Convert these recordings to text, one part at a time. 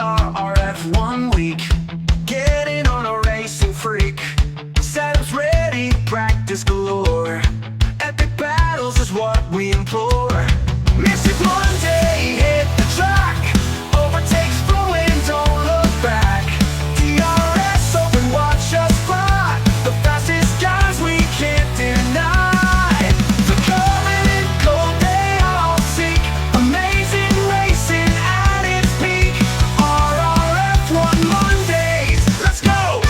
RRF1 week, getting on a racing freak. Setups ready, practice galore. Epic battles is what we implore. Mystic Monday, hit the track. Overtakes flowing, don't look back. DRS open, watch us fly. The fastest guys we can't deny. The covenant gold they all seek. Amazing racing at its peak. RRF1 Mondays, let's go!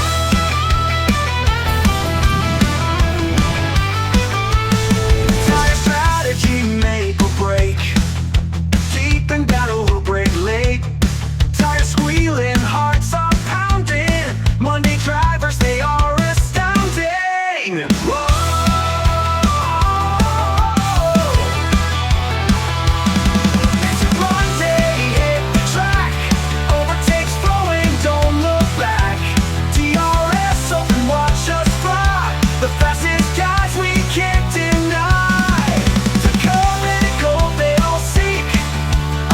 Tire strategy, make or break. Deep in battle, we'll break late. Tires squealing, hearts are pounding. Monday drivers, they are astounding. Whoa! It's a Monday, hit the track. Overtakes flowing, don't look back. DRS open, watch us fly. The fastest guys we can't deny. The covenant gold they all seek.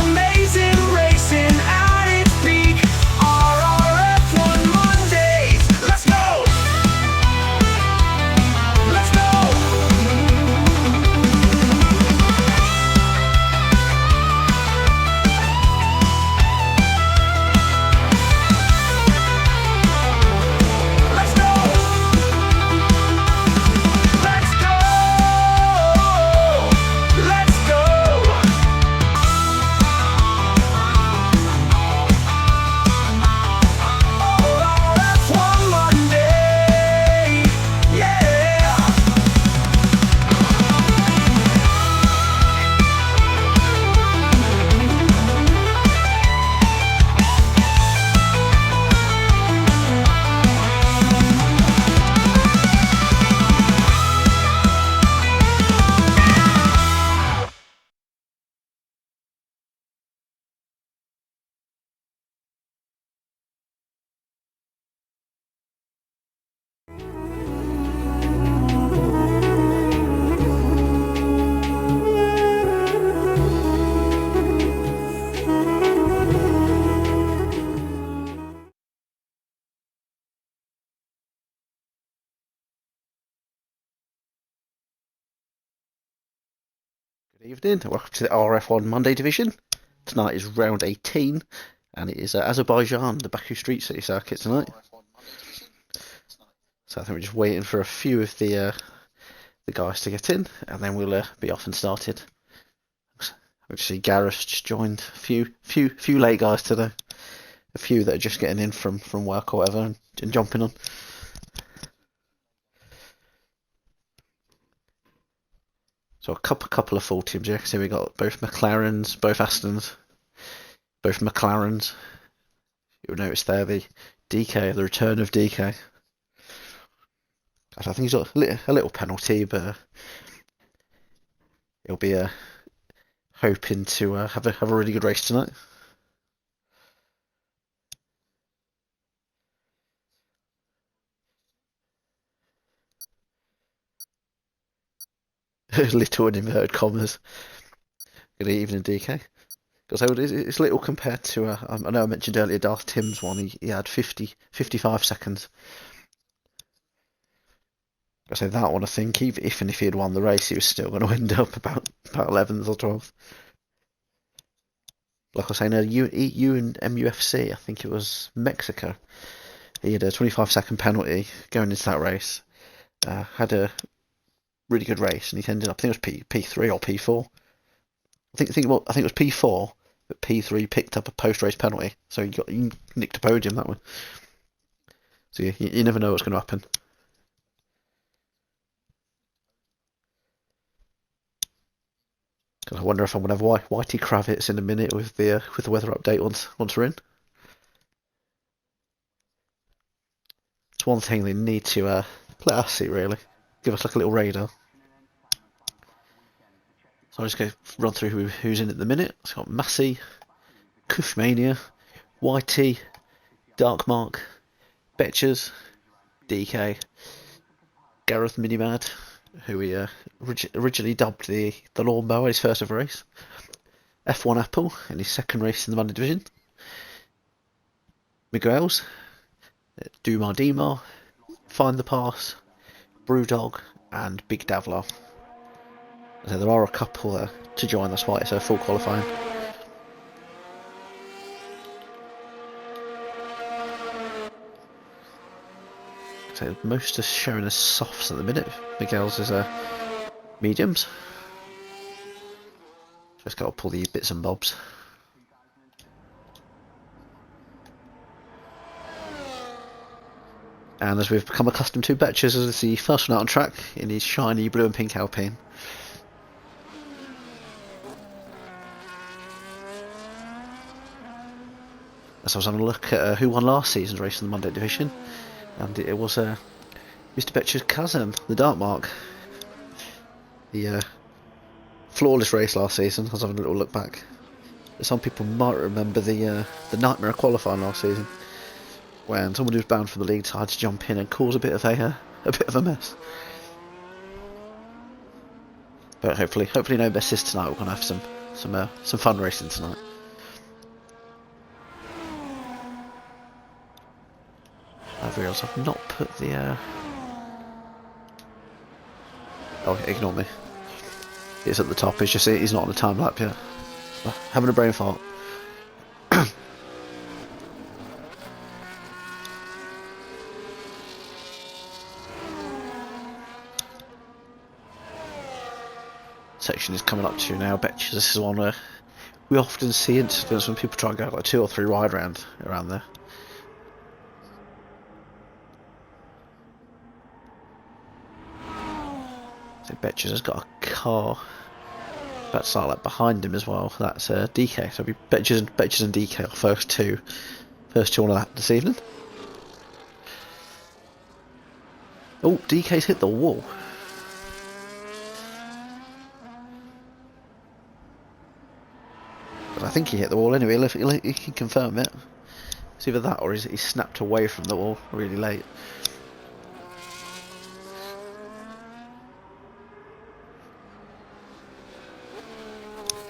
Amazing racing at its peak. RRF1 Mondays, let's go! Let's go! Let's go! Let's go! Let's go! RRF1 Monday, yeah! Good evening, welcome to the RF1 Monday division. Tonight is round 18 and it is Azerbaijan, the Baku Street City circuit tonight. So I think we're just waiting for a few of the guys to get in and then we'll be off and started. We see Gareth just joined, a few late guys today. A few that are just getting in from work or whatever and jumping on. So a couple of full teams here. So we got both McLarens, both Astons, both McLarens. You'll notice there the DK, the return of DK. I think he's got a little penalty, but he'll be hoping to have a really good race tonight. Little in inverted commas. Good evening, DK. Because it's little compared to I know I mentioned earlier Darth Tim's one. He had 55 seconds. I say that one. I think even if he had won the race, he was still going to end up about 11th or 12th. Like I was saying, EU and MUFC, I think it was Mexico. He had a 25-second penalty going into that race. Had a really good race, and he ended up, I think it was P3 or P4. I think it was P4, but P3 picked up a post-race penalty, so he nicked a podium that one. So you never know what's going to happen. I wonder if I'm going to have Whitey Kravitz in a minute with the weather update once we're in. It's one thing they need to let us see, really. Give us like a little radar. So I'll just go run through who's in at the minute. It's got Massey, Kushmania, Whitey, Darkmark, Betchers, DK, Gareth Minimad, who we originally dubbed the Lawnmower, his first ever race. F1 Apple in his second race in the Monday Division. Miguel's, Dumar Dimar, Find the Pass, Brewdog, and Big Davlar. So there are a couple to join, that's why it's a full qualifying. So most are showing as softs at the minute. Miguel's is mediums. Just got to pull the bits and bobs. And as we've become accustomed to, Betchers is the first one out on track in his shiny blue and pink Alpine. As I was having a look at who won last season's race in the Monday Division, and it was Mr. Betchers' cousin, the Darkmark. The flawless race last season. I was having a little look back. Some people might remember the nightmare of qualifying last season, when someone who was bound for the lead had to jump in and cause a bit of a mess. But hopefully no messes tonight. We're gonna have some fun racing tonight. I've realised I've not put the oh, ignore me. It's at the top. It's just he's not on the time lap yet. Having a brain fart. Section is coming up to now. Betches. This is one where we often see incidents when people try and go like 2 or 3 wide around there. So Betches has got a car about to start like behind him as well. That's DK. So it'll be Betches and DK are first two on that this evening. Oh, DK's hit the wall. But I think he hit the wall anyway. He can confirm it. It's either that or he snapped away from the wall really late.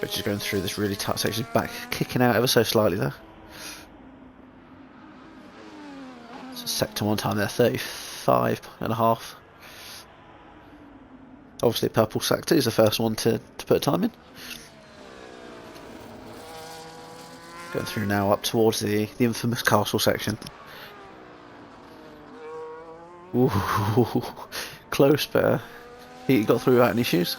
But just going through this really tight section, back kicking out ever so slightly there. So sector 1 time there, 35.5. Obviously purple sector is the first one to put a time in. Going through now up towards the infamous castle section. Ooh, close, but he got through without any issues.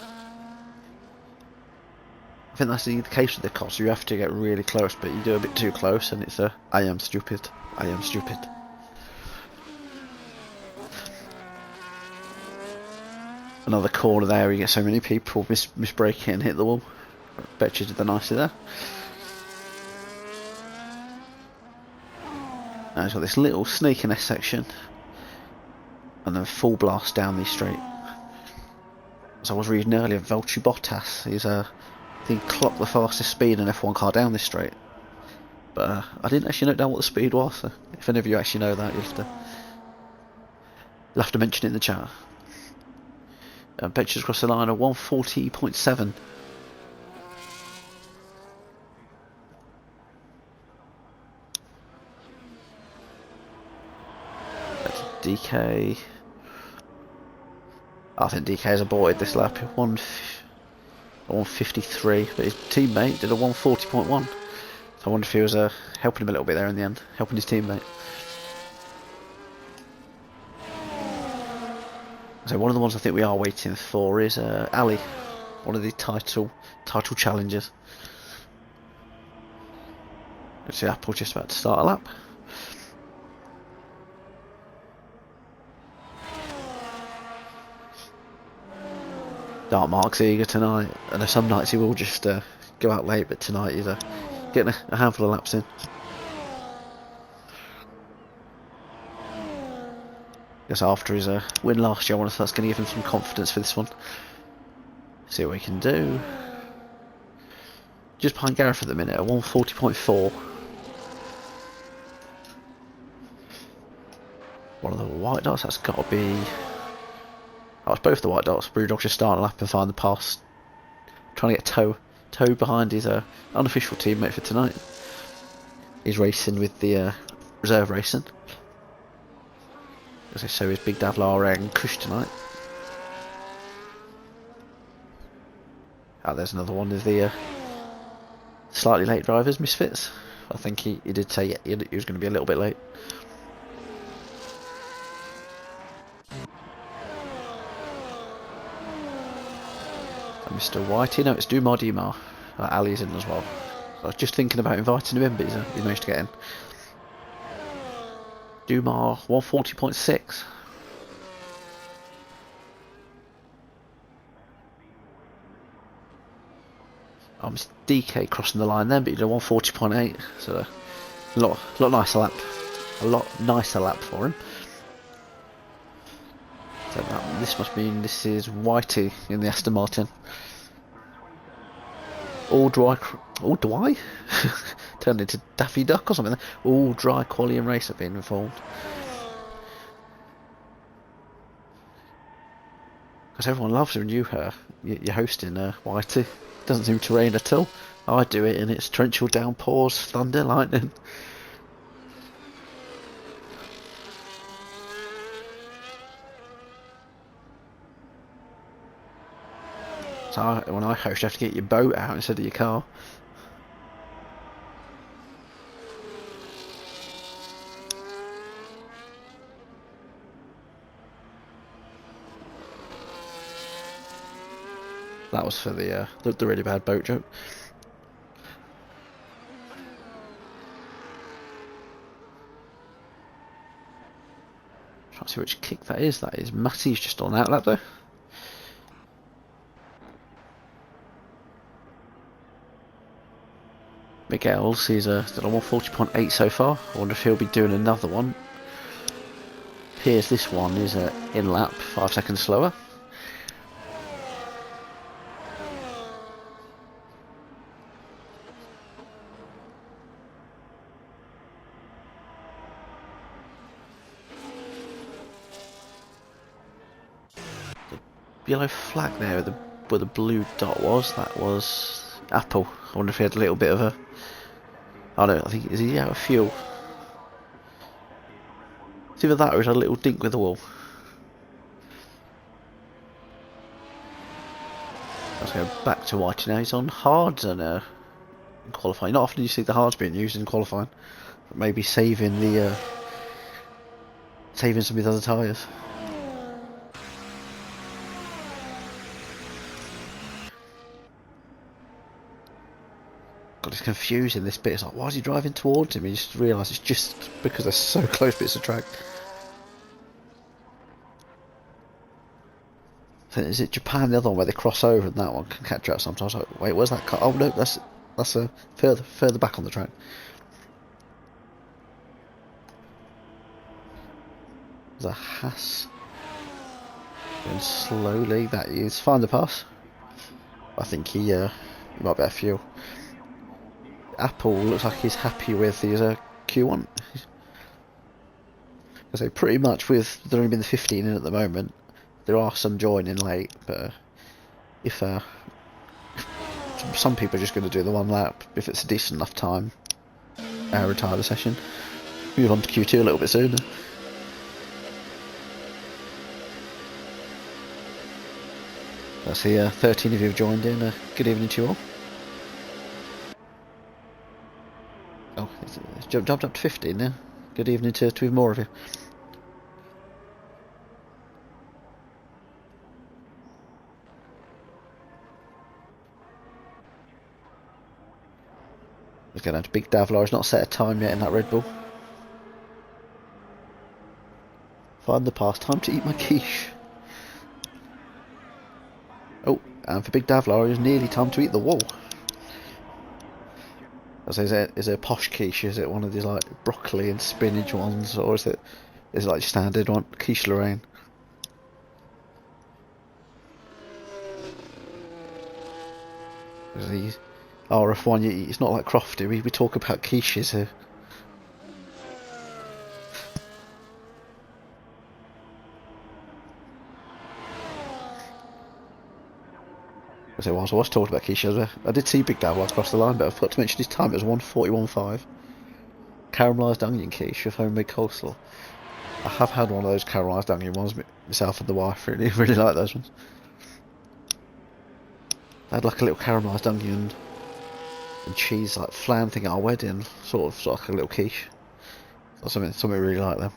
I think that's the case with the castle. You have to get really close, but you do a bit too close, and it's I am stupid. I am stupid. Another corner there, you get so many people misbreak it and hit the wall. Bet you did the nicely there. Now he's got this little snake in this section, and then full blast down the straight. As I was reading earlier, Valtteri Bottas, I think clocked the fastest speed in F1 car down this straight. But I didn't actually note down what the speed was, so if any of you actually know that, you'll have to mention it in the chat. Pictures across the line of 140.7. That's DK. I think DK has aborted this lap. 153, but his teammate did a 140.1. So I wonder if he was helping him a little bit there in the end, helping his teammate. So one of the ones I think we are waiting for is Ali, one of the title challengers. Let's see, Apple just about to start a lap. Dark Mark's eager tonight. I know some nights he will just go out late, but tonight he's getting a handful of laps in. Guess after his win last year, I wonder if that's going to give him some confidence for this one. See what we can do. Just behind Gareth at the minute, at 140.4. One of the white dots, that's got to be... Oh, it's both the white dots. Brewdog's just starting a lap and find the pass. Trying to get toe behind his unofficial teammate for tonight. He's racing with the reserve racing. As I say, his Big Davlar and Kush tonight. Oh, there's another one of the slightly late drivers, Misfits. I think he did say he was going to be a little bit late. Mr. Whitey, no, it's Dumar. Ali's in as well. I was just thinking about inviting him in, but he managed to get in. Dumar 140.6. It's DK crossing the line then, but he did 140.8, so a lot nicer lap. A lot nicer lap for him. So this must mean this is Whitey in the Aston Martin. All dry turned into Daffy Duck or something. All dry quali and race have been involved. Because everyone loves when you're hosting Whitey. Doesn't seem to rain at all. I do it and it's torrential downpours, thunder, lightning. So when I host, you have to get your boat out instead of your car. That was for the really bad boat joke. Trying to see which kick that is. That is Matty's just on that lap though. Miguel's, he's done a 140.8 so far. I wonder if he'll be doing another one. Appears this one is in lap, 5 seconds slower. The yellow flag there where the blue dot was, that was Apple. I wonder if he had a little bit of a... I don't know, I think, is he out of fuel? It's either that or he's had a little dink with the wall. Let's go back to Whitey now. He's on hards in qualifying. Not often you see the hards being used in qualifying, but maybe saving some of his other tyres. God, it's confusing this bit. It's like, why is he driving towards him? You just realise it's just because they're so close bits of track. So is it Japan, the other one, where they cross over and that one can catch out sometimes? Like, wait, where's that car? Oh no, that's a further back on the track. There's a Haas going slowly. That is fine the pass. I think he might be a fuel. Apple looks like he's happy with his Q1. I say pretty much with there only been the 15 in at the moment. There are some joining late, but if some people are just going to do the one lap, if it's a decent enough time, retire the session. Move on to Q2 a little bit sooner. I see 13 of you have joined in. Good evening to you all. Oh, it's jumped up to 15 now. Good evening to even more of you. Let's go down to Big Davlar. He's not set a time yet in that Red Bull. Find the pass. Time to eat my quiche. Oh, and for Big Davlar, it was nearly time to eat the wall. Is it a posh quiche? Is it one of these like broccoli and spinach ones, or is it like standard one, quiche Lorraine? The RRF1, it's not like Crofty. We talk about quiches here. I was talking about quiches. I did see Big Davlar across the line, but I forgot to mention his time. It was 1:41.5. Caramelised onion quiche with homemade coleslaw. I have had one of those caramelised onion ones myself and the wife. Really like those ones. I had like a little caramelised onion and cheese like flan thing at our wedding, sort of like a little quiche. That's something really like them.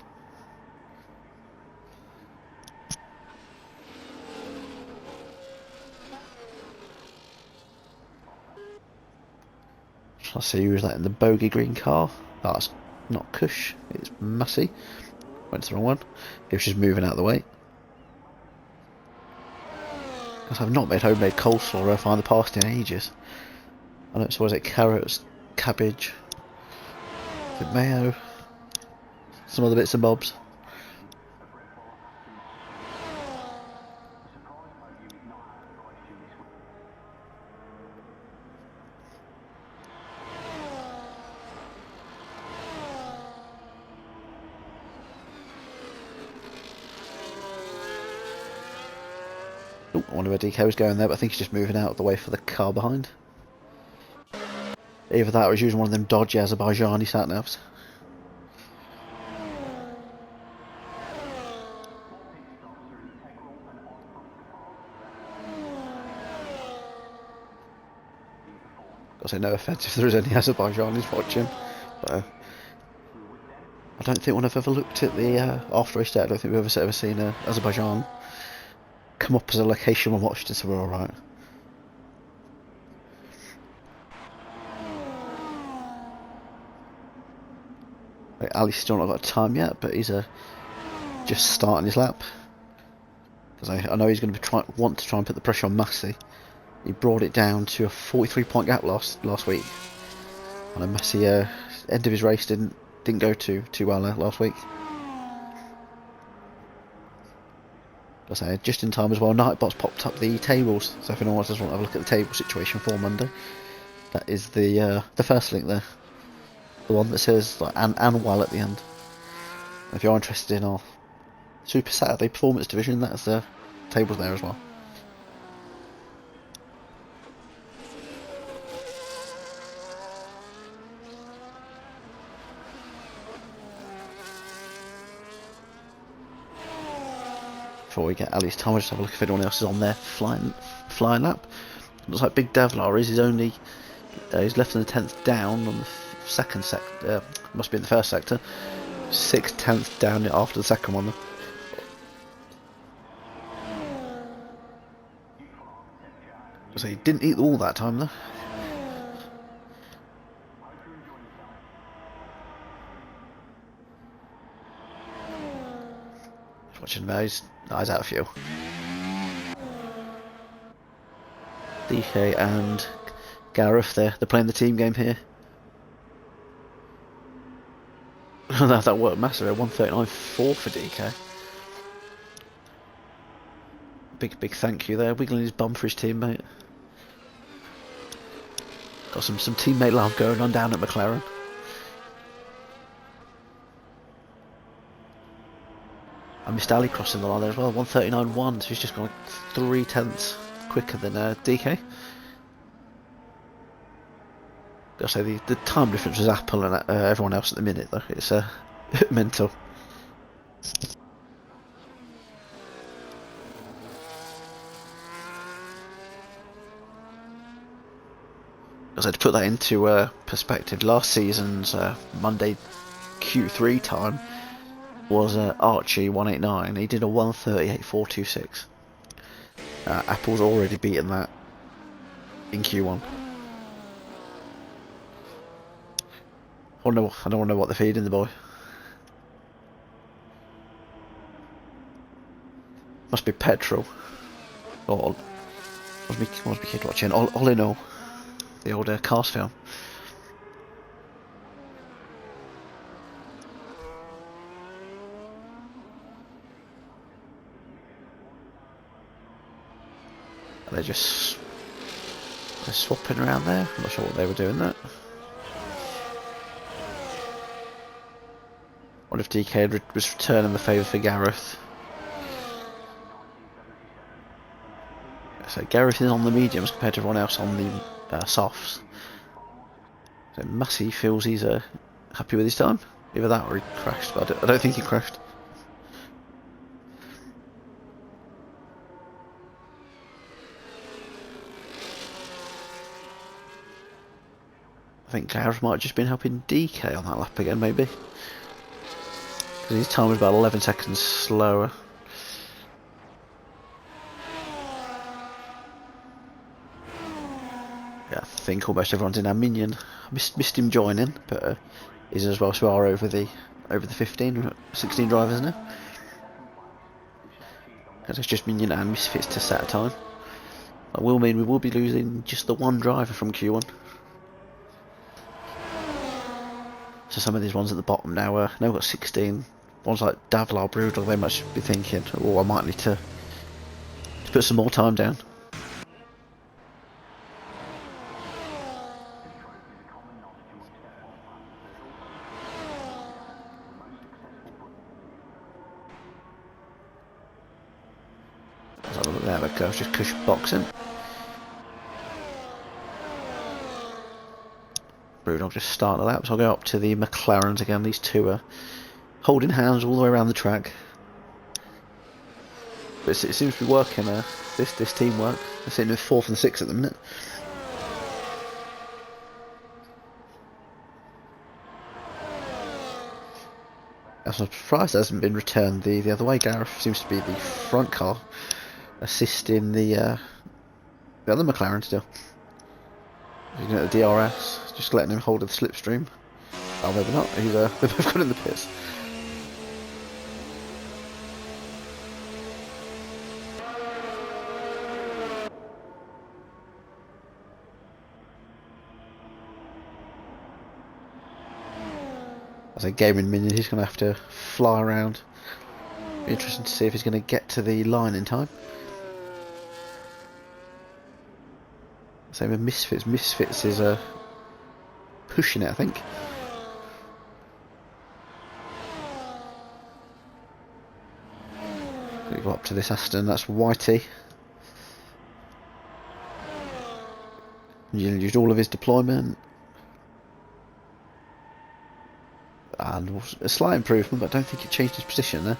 I see who's that in the bogey green car. Oh, that's not Kush, it's Massey. Went to the wrong one. He was just moving out of the way. Because I've not made homemade coleslaw or find the pasta in ages. I know, so was it carrots, cabbage, is it mayo, some other bits and bobs. Oh, I wonder where DK was going there, but I think he's just moving out of the way for the car behind. Either that or he's using one of them dodgy Azerbaijani sat-navs. I'll say no offence if there is any Azerbaijanis watching, but I don't think one I've ever looked at the after race day. I don't think we've ever seen Azerbaijan come up as a location and watched it, so we're alright. Ali's still not got time yet, but he's just starting his lap. Because I know he's going to want to try and put the pressure on Massey. He brought it down to a 43-point gap last week. And Massey, end of his race didn't go too well last week. I say just in time as well. Nightbot's popped up the tables, so if anyone wants to have a look at the table situation for Monday, that is the first link there. The one that says like and while at the end. If you're interested in our Super Saturday Performance Division, that's the tables there as well. Before we get Ali's time, I'll just have a look if anyone else is on there flying lap. Looks like Big Davlar is. He's only he's left in the 10th down on the second sector. Must be in the first sector. 6/10 down after the second one. So he didn't eat all that time though. Watching him, he's out of fuel. DK and Gareth, they're playing the team game here. That worked massive. 139.4 for DK. Big thank you there. Wiggling his bum for his teammate. Got some teammate love going on down at McLaren. I missed Ali crossing the line there as well. 139.1, so he's just gone 3/10 quicker than DK. Gotta say the time difference was Apple and everyone else at the minute though. It's mental. As to put that into perspective, last season's Monday Q3 time was Archie 189. He did a 138.426. Apple's already beaten that in Q1. I don't want to know what they're feeding the boy. Must be petrol. Or must be kid watching. All in all, the old Cars film. They're swapping around there. I'm not sure what they were doing there. What if DK was returning the favour for Gareth? So Gareth is on the mediums compared to everyone else on the softs. So Massey feels he's happy with his time. Either that or he crashed, but I don't think he crashed. I think Gareth might have just been helping DK on that lap again, maybe. Because his time was about 11 seconds slower. Yeah, I think almost everyone's in our minion. I missed him joining, but he's as well, so we are over the 16 drivers now. Because it's just minion and misfits to set a time. That will mean we will be losing just the one driver from Q1. So some of these ones at the bottom now we've got 16. Ones like Davlar, Brudel, they must be thinking, oh, I might need to put some more time down. There we go, just cush boxing. Brudel just started the lap, so I'll go up to the McLarens again. These two are holding hands all the way around the track. But it seems to be working, this teamwork. They're sitting with 4th and 6th at the minute. I'm surprised it hasn't been returned the other way. Gareth seems to be the front car, assisting the other McLaren still. Looking at the DRS, just letting him hold the slipstream. Oh, maybe not. They're both got in the pits. As a gaming minion, he's going to have to fly around. Be interesting to see if he's going to get to the line in time. Same with Misfits. Misfits is pushing it, I think. We go up to this Aston. That's Whitey. Used all of his deployment. And a slight improvement, but I don't think it changed his position there.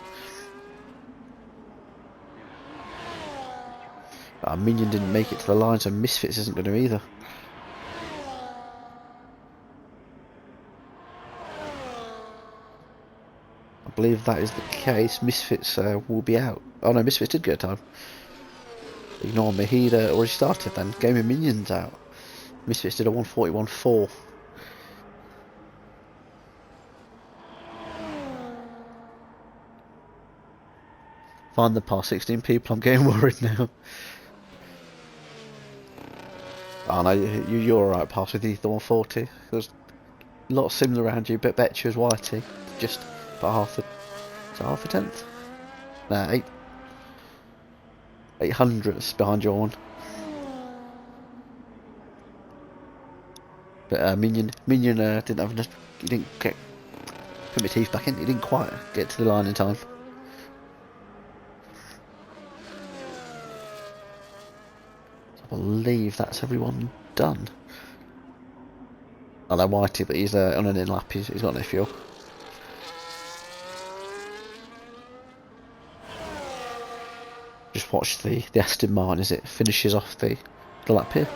Minion didn't make it to the line, so Misfits isn't going to either. I believe that is the case. Misfits will be out. Oh no, Misfits did get a time. Ignore me, he'd already started then. Game of Minions out. Misfits did a 141.4. Find the past 16 people, I'm getting worried now. Oh no, you're alright, pass with the 140. There's a lot of sims around you, but bet you was Whitey. Just about half a tenth? Nah, 800ths behind your one. But Minion didn't have enough. He didn't get put my teeth back in. He didn't quite get to the line in time. I believe that's everyone done. I know Whitey, but he's on an in lap. He's got no fuel. Just watch the Aston Martin as it finishes off the lap here.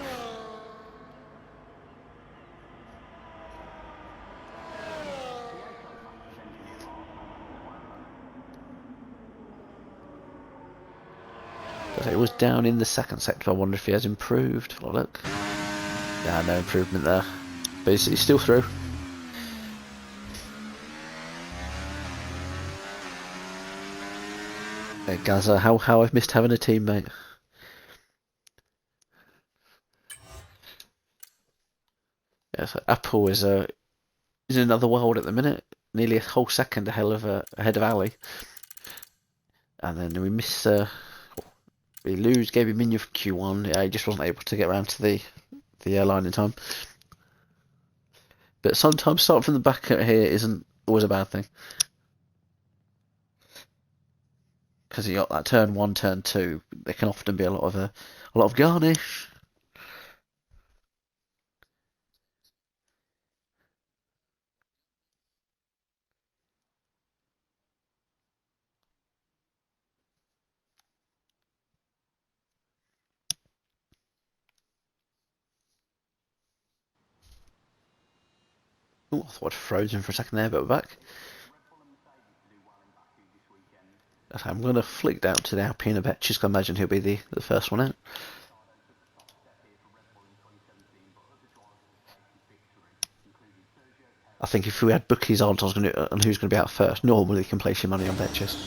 But it was down in the second sector. I wonder if he has improved. Oh, look. Yeah, no improvement there. But he's still through. Hey, Gaza, how I've missed having a teammate. Yeah, so Apple is in another world at the minute. Nearly a whole second ahead of Ali. And then we miss we lose Gaby Minion from Q1. Yeah, he just wasn't able to get around to the line in time. But sometimes starting from the back here isn't always a bad thing. Because you got that turn 1, turn 2, there can often be a lot of garnish. Oh, I thought I'd frozen for a second there, but we're back. I'm going to flick down to the Alpina bet. Just can imagine he'll be the first one out. I think if we had bookies odds on who's going to be out first, normally you can place your money on Betches.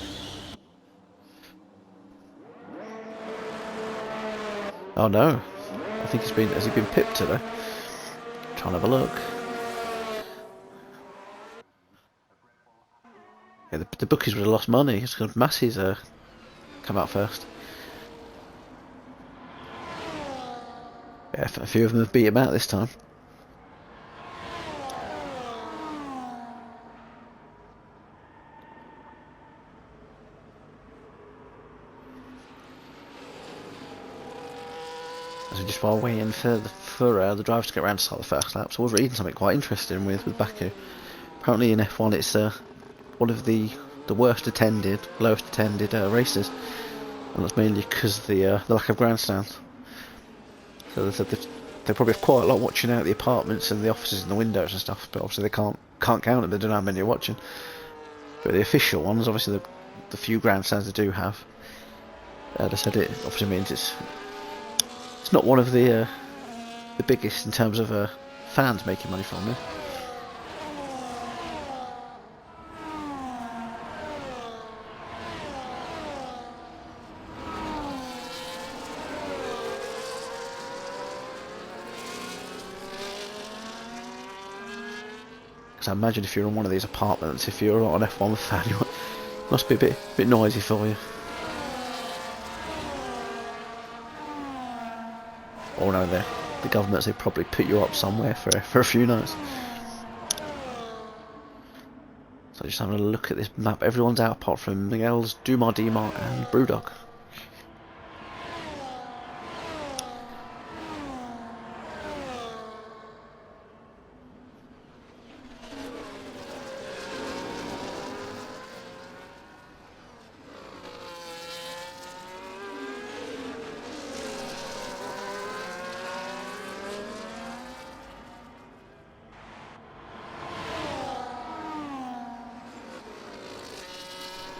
Oh no, I think has he been pipped today? Trying to have a look. Yeah, the bookies would have lost money. It's because Massey's come out first. Yeah, a few of them have beat him out this time. So just while waiting for the drivers to get around to start the first lap, so I was reading something quite interesting with Baku. Apparently in F1 it's one of the lowest attended races, and that's mainly because the lack of grandstands. So they said they probably have quite a lot watching out the apartments and the offices and the windows and stuff, but obviously they can't count them. They don't know how many are watching. But the official ones, obviously the few grandstands they do have, they said it obviously means it's not one of the biggest in terms of fans making money from it. Because I imagine if you're in one of these apartments, if you're not an F1 fan, it must be a bit noisy for you. Or no, the government, they probably put you up somewhere for a few nights. So just having a look at this map, everyone's out apart from Miguel's, Dumar, and Brewdog.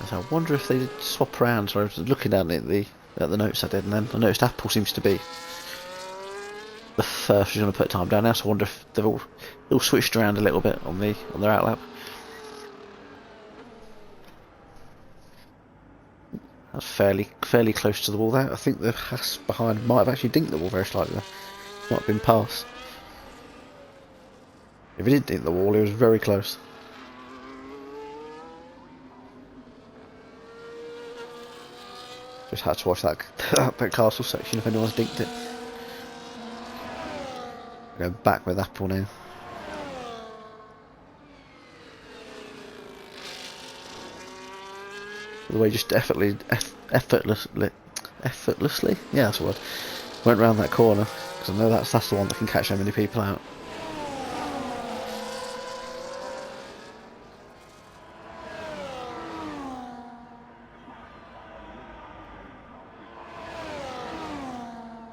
So I wonder if they did swap around. So I was looking at the notes I did, and then I noticed Apple seems to be the first who's going to put time down now. So I wonder if they've all switched around a little bit on their outlap. That's fairly close to the wall there. I think the Haas behind might have actually dinked the wall very slightly there. Might have been past. If he didn't hit the wall, he was very close. Just had to watch that that castle section if anyone's dinked it. Go back with Apple now. The way just effortlessly, yeah, that's the word. Went round that corner because I know that's the one that can catch so many people out.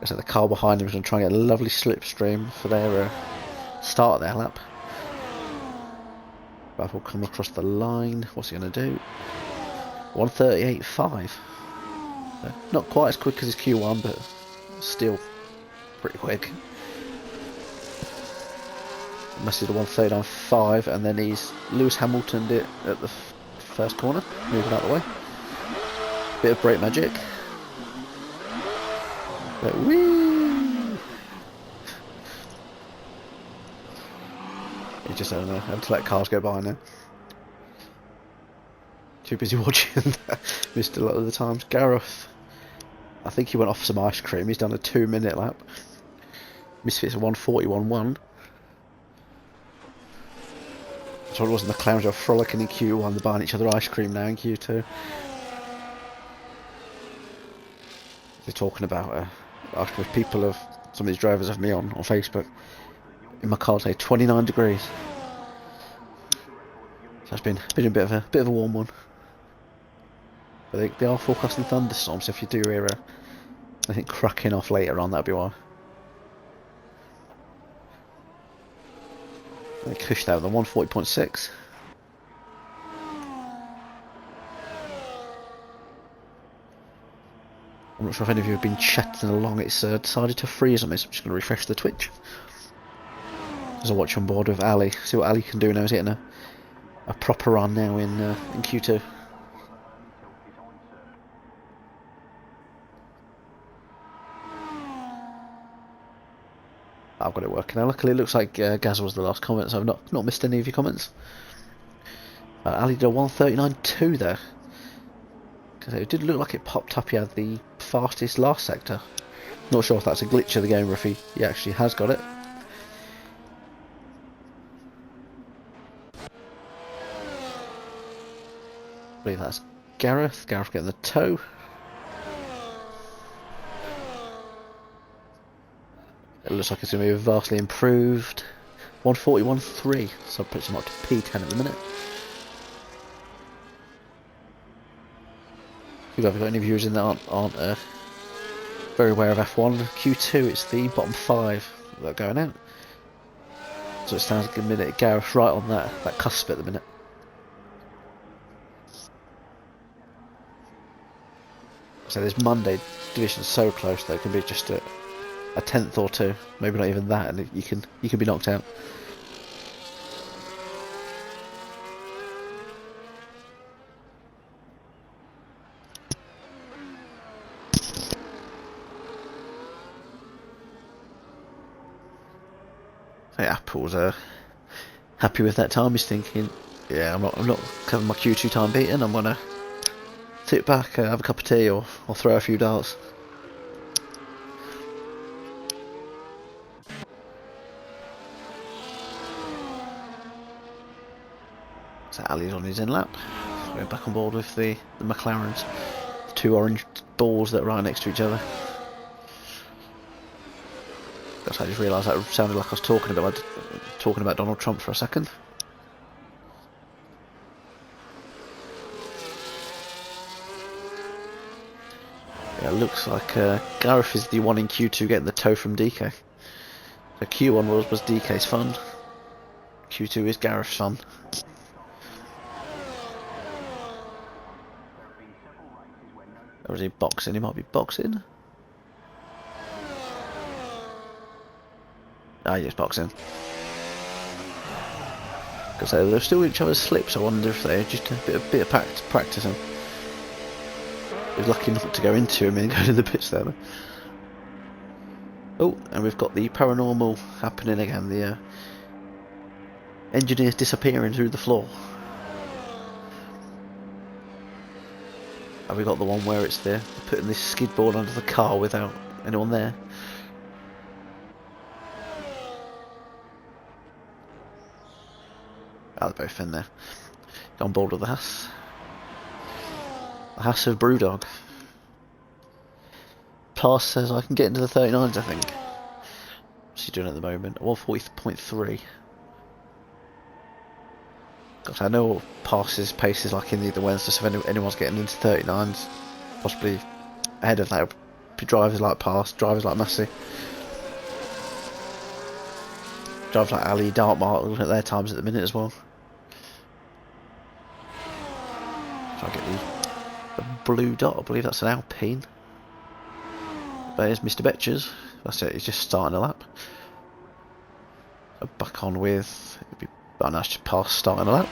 So the car behind him is going to try and get a lovely slipstream for their start of their lap. Buff will come across the line. What's he going to do? 1:38.5. Not quite as quick as his Q1, but still pretty quick. Must do the 1:39.5, and then he's Lewis Hamiltoned it at the first corner, moving out the way. Bit of brake magic. But whee! You just don't know. Have to let cars go by now. Too busy watching. Missed a lot of the times. Gareth, I think he went off some ice cream. He's done a 2-minute lap. Misfits a 1:41.1. So it wasn't the clowns who were frolicking in Q1. They're buying each other ice cream now in Q2. They're talking about asking if people have, some of these drivers have me on Facebook. In my car today, 29 degrees. So it's been a bit of a warm one. But they are forecasting thunderstorms, so if you do hear I think cracking off later on, that'll be why. They pushed out the 1:40.6. I'm not sure if any of you have been chatting along. It's decided to freeze on me, so I'm just going to refresh the Twitch. As I watch on board with Ali, see what Ali can do now. He's getting a proper run now in Q2. I've got it working now. Luckily, it looks like Gaz was the last comment, so I've not missed any of your comments. Ali did a 1:39.2 there. Because it did look like it popped up. He had the fastest last sector. Not sure if that's a glitch of the game or if he actually has got it. I believe that's Gareth. Gareth getting the toe. It looks like it's going to be vastly improved. 1:41.3, so I'll put him up to P10 at the minute. If you've got any viewers in that aren't very aware of F1, Q2 it's the bottom 5 that are going out. So it stands like a minute. Gareth right on that cusp at the minute. So this Monday division's so close though, it can be just a 10th or 2, maybe not even that, and you can be knocked out. So yeah, Apple's happy with that time. He's thinking, yeah, I'm not having my Q2 time beaten. I'm gonna sit back, have a cup of tea, or throw a few darts. So Ali's on his in lap. We're back on board with the McLarens. The 2 orange balls that are right next to each other. I just realised that sounded like I was talking about Donald Trump for a second. Yeah, it looks like Gareth is the one in Q2 getting the toe from DK. So Q1 was DK's fun. Q2 is Gareth's fun. Or is he boxing? He might be boxing. Ah, yes, boxing. Because they're still each other's slips. I wonder if they're just a bit of practicing. He was lucky not to go into him and go to the pits there. Oh, and we've got the paranormal happening again. The engineers disappearing through the floor. Have we got the one where it's they're putting this skid board under the car without anyone there? Oh, they're both in there. Get on board with the Haas. The Haas of Brewdog. Pass says I can get into the 39s, I think. What's he doing at the moment? 140.3. God, I know what passes pace is like in the Wednesday, so if anyone's getting into 39s, possibly ahead of that, drivers like Pass, drivers like Massey, drivers like Ali, Dartmouth, looking at their times at the minute as well. Try to get the blue dot, I believe that's an Alpine. There's Mr. Betchers, that's it, he's just starting a lap. Back on with, it'd be nice to Pass starting a lap.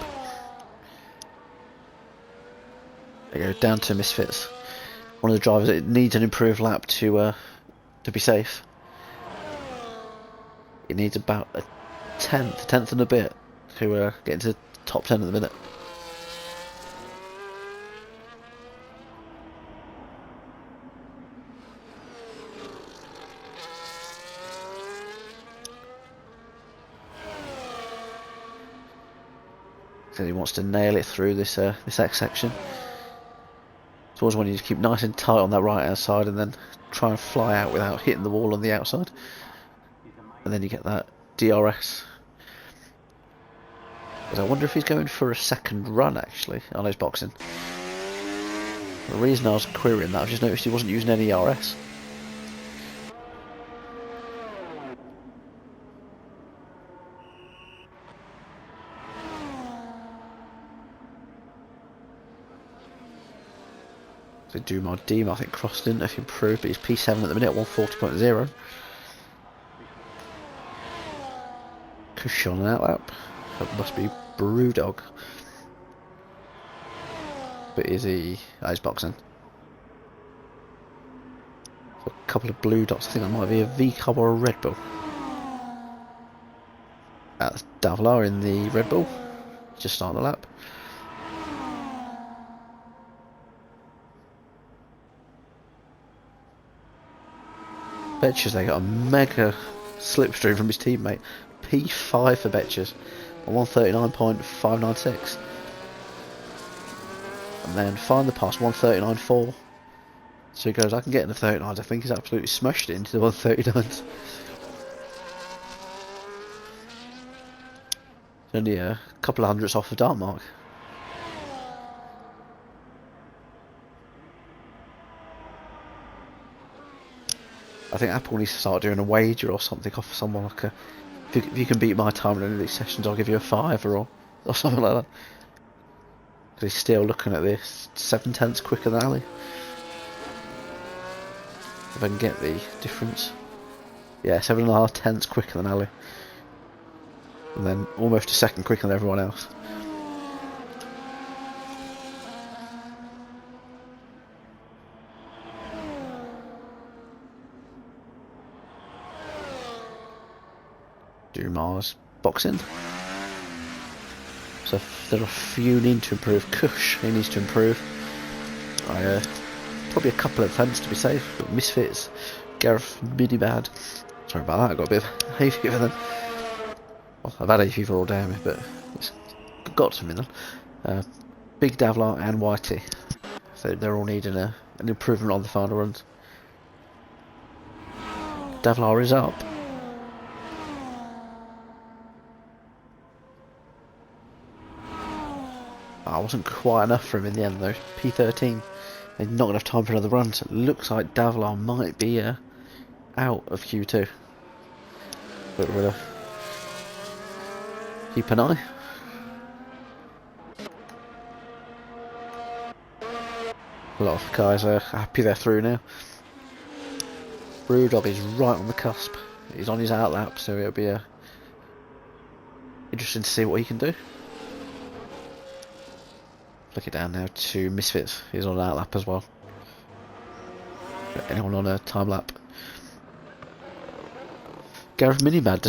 There you go, down to Misfits. One of the drivers that needs an improved lap to be safe. It needs about a tenth and a bit to get into the top 10 at the minute. So he wants to nail it through this X section. It's always when you just keep nice and tight on that right hand side and then try and fly out without hitting the wall on the outside. And then you get that DRS. Because I wonder if he's going for a second run actually on his boxing. The reason I was querying that, I've just noticed he wasn't using any RS. So Deem I think crossed in if improved, but he's P7 at the minute, 140.0. Cushion out lap. That must be Brewdog. But is he? Oh, he's boxing. So a couple of blue dots. I think that might be a V-Cub or a Red Bull. That's Davlar in the Red Bull. Just starting the lap. Betchers, they got a mega slipstream from his teammate. P5 for Betchers on 139.596. And then find the pass 139.4. So he goes, I can get in the 39s. I think he's absolutely smashed it into the 139s. Only a couple of hundredths off of Dartmark. I think Apple needs to start doing a wager or something off of someone like a. If you can beat my time in any of these sessions, I'll give you a £5 or something like that. Because he's still looking at this 7/10 quicker than Ali. If I can get the difference. Yeah, 7.5 quicker than Ali. And then almost a second quicker than everyone else. Dumas boxing. So there are a few need to improve. Kush, he needs to improve. Probably a couple of tenths to be safe. But Misfits, Gareth, Midi Bad. Sorry about that, I got a bit of hay fever then. Well, I've had hay fever all day, but it's got something then. Big Davlar and Whitey. So they're all needing an improvement on the final runs. Davlar is up. I wasn't quite enough for him in the end though. P13. They've not enough time for another run, so it looks like Davlar might be out of Q2. But we'll keep an eye. A lot of guys are happy they're through now. Brewdog is right on the cusp. He's on his outlap, so it'll be interesting to see what he can do. Look it down now to Misfits. He's on an outlap as well. Anyone on a time lap? Gareth Minimad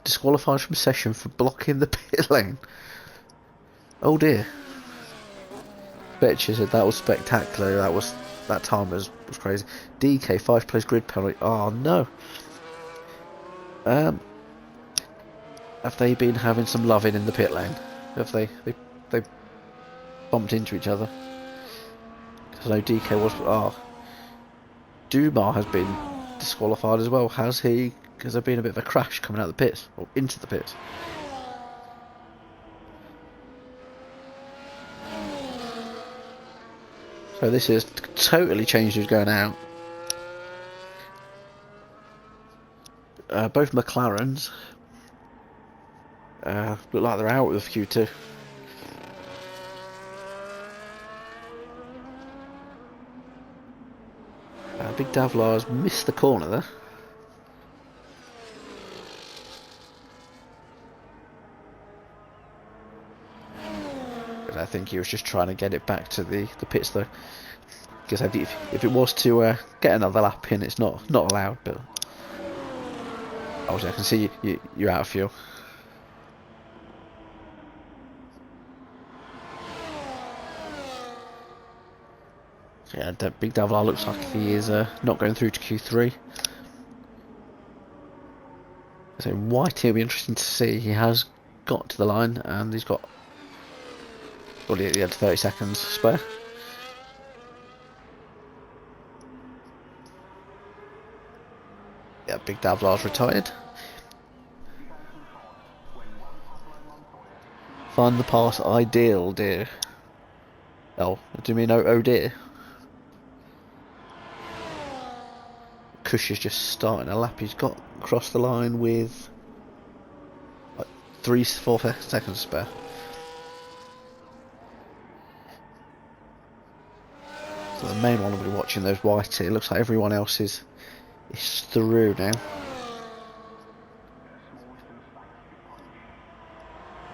disqualified from session for blocking the pit lane. Oh dear. Betcha said that was spectacular. That time was crazy. DK 5 place grid penalty. Oh no. Have they been having some loving in the pit lane? Have they bumped into each other? Because I know DK was. Dumar has been disqualified as well. Has he? Because there been a bit of a crash coming out of the pits or into the pits. So this has totally changed who's going out. Both McLarens look like they're out with Q2. Big Davlar's missed the corner there. But I think he was just trying to get it back to the pits though. Because if it was to get another lap in, it's not allowed. But obviously I can see you're out of fuel. So yeah, Big Davlar looks like he is not going through to Q3. So Whitey will be interesting to see. He has got to the line and he's got. Well, he had 30 seconds spare. Yeah, Big Davlar's retired. Find the pass ideal, dear. Oh, do you mean oh dear? Kush is just starting a lap. He's got across the line with like 3-4 seconds spare. So the main one will be watching those Whitey. It looks like everyone else is through now.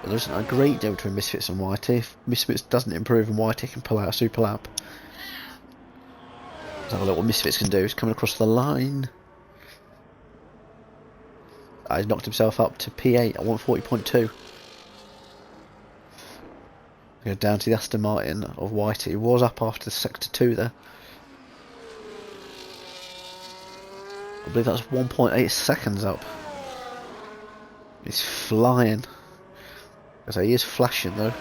But there isn't a great deal between Misfits and Whitey. If Misfits doesn't improve and Whitey can pull out a super lap. Let's have a look what Misfits can do. He's coming across the line. He's knocked himself up to P8 at 140.2. Go down to the Aston Martin of Whitey. He was up after the sector 2 there. I believe that's 1.8 seconds up. He's flying. So he is flashing though.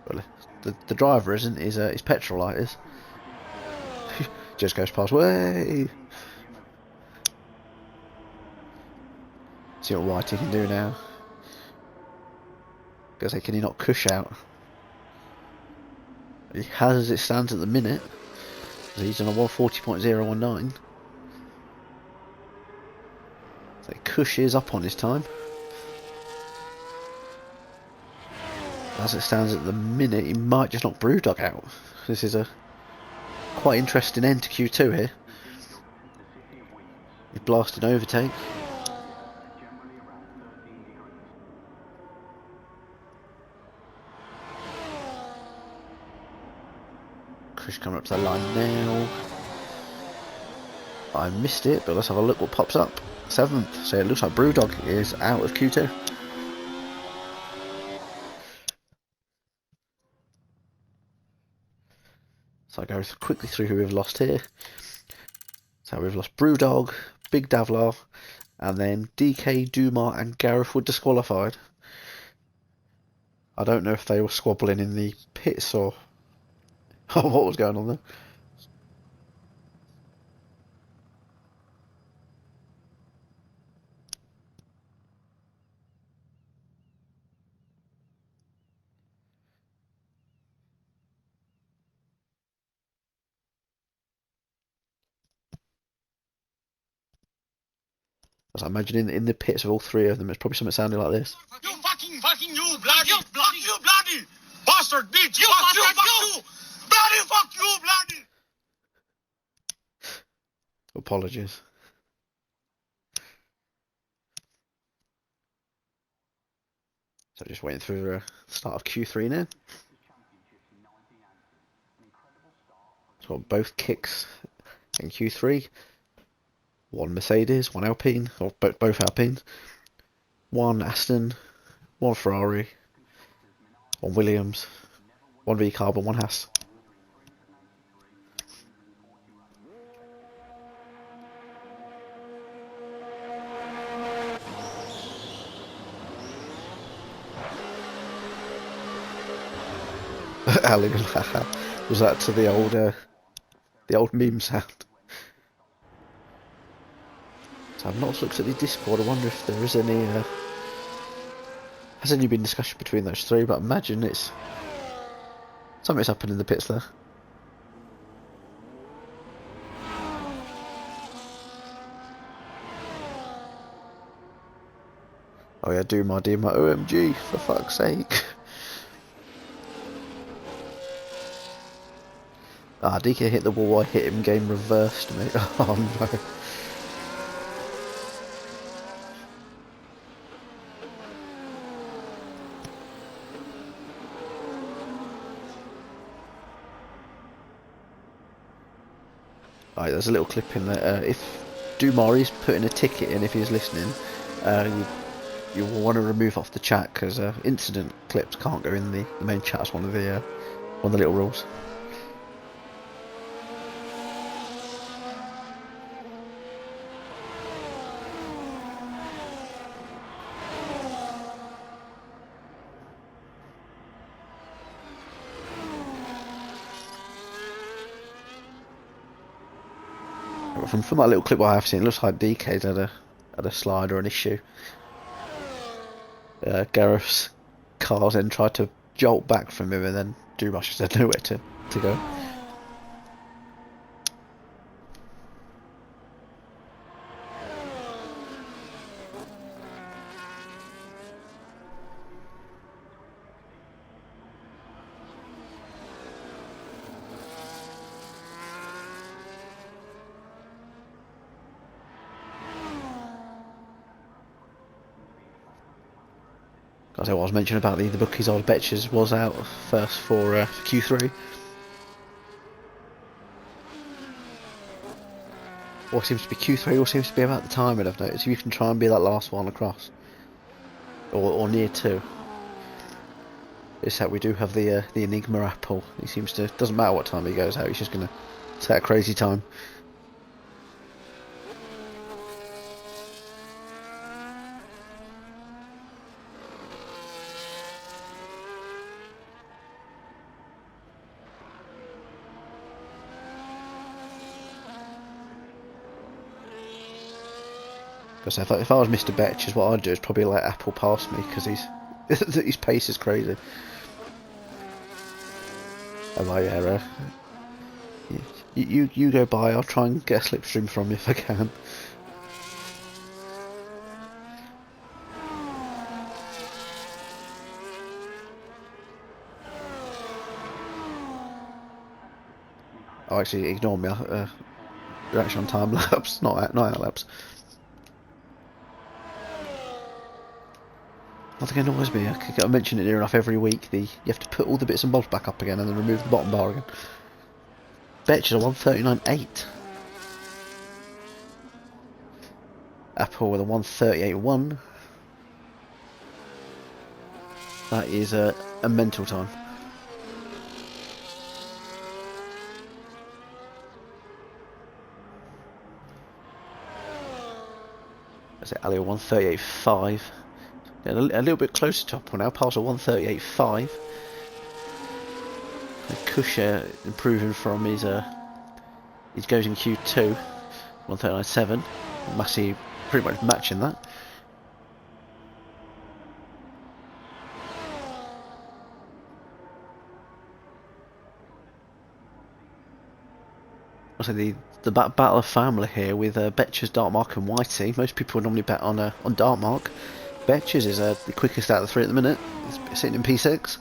Well, the driver isn't. His petrol light is. Just goes past. Way. See what Whitey can do now. Because can he not Kush out? He has as it stands at the minute. He's on a 140.019. So Kush is up on his time. As it stands at the minute, he might just knock Brewdog out. This is a quite interesting end to Q2 here. He's blasting overtake. Kush coming up to the line now. I missed it, but let's have a look what pops up. 7th, so it looks like Brewdog is out of Q2. So I go quickly through who we've lost here. So we've lost Brewdog, Big Davlar, and then DK, Dumar and Gareth were disqualified. I don't know if they were squabbling in the pits or what was going on there. As I imagine in the pits of all three of them, it's probably something sounding like this. You fucking you bloody bastard bitch, fuck you, bloody fuck you, bloody. Apologies. So just waiting through the start of Q3 now. So both kicks in Q3. 1 Mercedes, 1 Alpine, or both Alpines, 1 Aston, 1 Ferrari, 1 Williams, 1 V Carbon, 1 Haas. Ali was that to the old meme sound? So I've not looked at the Discord. I wonder if there is any has any been discussion between those three, but I imagine it's something's happened in the pits there. Oh yeah, do my OMG, for fuck's sake. Ah, DK hit the wall, I hit him, game reversed, mate. Oh no. Right, there's a little clip in there. If Dumari's putting a ticket in, if he's listening, you will want to remove off the chat because incident clips can't go in the main chat. It's one of the little rules. From that little clip I have seen, it looks like DK's had a slide or an issue. Gareth's cars then tried to jolt back from him, and then Dumas just had nowhere to go. As I was mentioning about the bookies, old Betches was out first for Q3. Or seems to be Q3, or seems to be about the time, and I've noticed. You can try and be that last one across, or near to. It's that we do have the Enigma Apple. He seems to, doesn't matter what time he goes out, he's just gonna set a crazy time. Because if I was Mr. Betches, what I'd do is probably let Apple pass me, because his pace is crazy. Oh yeah, you go by. I'll try and get a slipstream from you if I can. Oh, actually, ignore me. You're actually on time lapse, not out lapse. I think it annoys me. I mention it near enough every week. You have to put all the bits and bobs back up again, and then remove the bottom bar again. Betches a 139.8. Apple with a 138.1. That is a mental time. That's it, Ali 138.5. A little bit closer to Apple now, past a 138.5. Kusha improving from his goes in Q2, 139.7. Massey pretty much matching that. Also the battle of family here with Betches, Dartmark and Whitey. Most people would normally bet on Dartmark. Betches is the quickest out of the three at the minute. He's sitting in P6.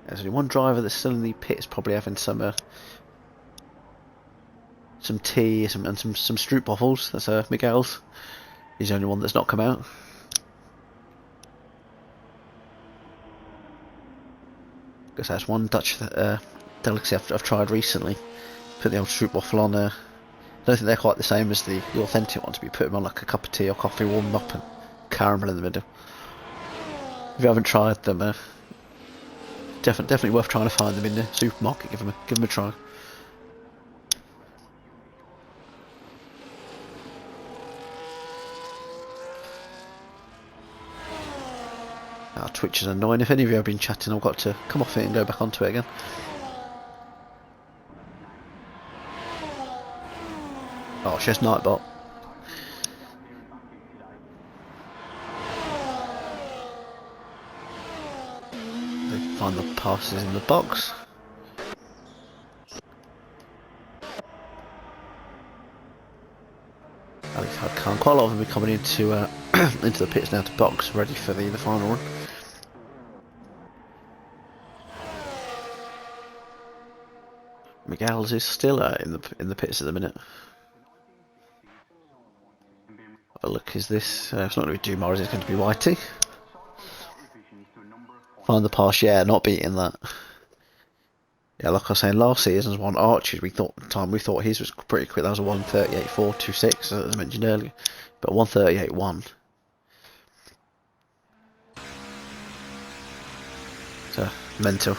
There's only one driver that's still in the pits, probably having some tea and some Stroop bottles. That's Miguel's. He's the only one that's not come out. Guess that's one Dutch delicacy I've tried recently. Put the old stroop waffle on. I don't think they're quite the same as the authentic ones, but you put them on like a cup of tea or coffee, warm them up, and caramel in the middle. If you haven't tried them, definitely worth trying to find them in the supermarket. Give them a try. Twitch is annoying. If any of you have been chatting, I've got to come off it and go back onto it again. Oh, it's just Nightbot. They find the passes in the box. At least I can't. Quite a lot of them are coming into into the pits now to box, ready for the final run. Miguel's is still in the pits at the minute. Have a look, is this? It's not going to be Dumars, it's going to be Whitey. Find the pass, yeah, not beating that. Yeah, like I was saying, last season's one Archers, we thought his was pretty quick. That was a 1:38.426, as I mentioned earlier, but 1:38.1. So mental.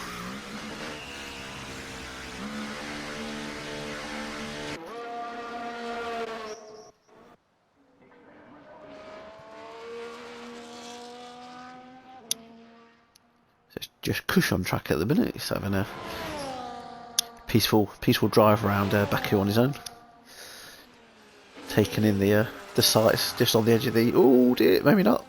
It's just Kush on track at the minute. He's having a peaceful drive around Baku on his own, taking in the sights just on the edge of the. Oh dear, maybe not.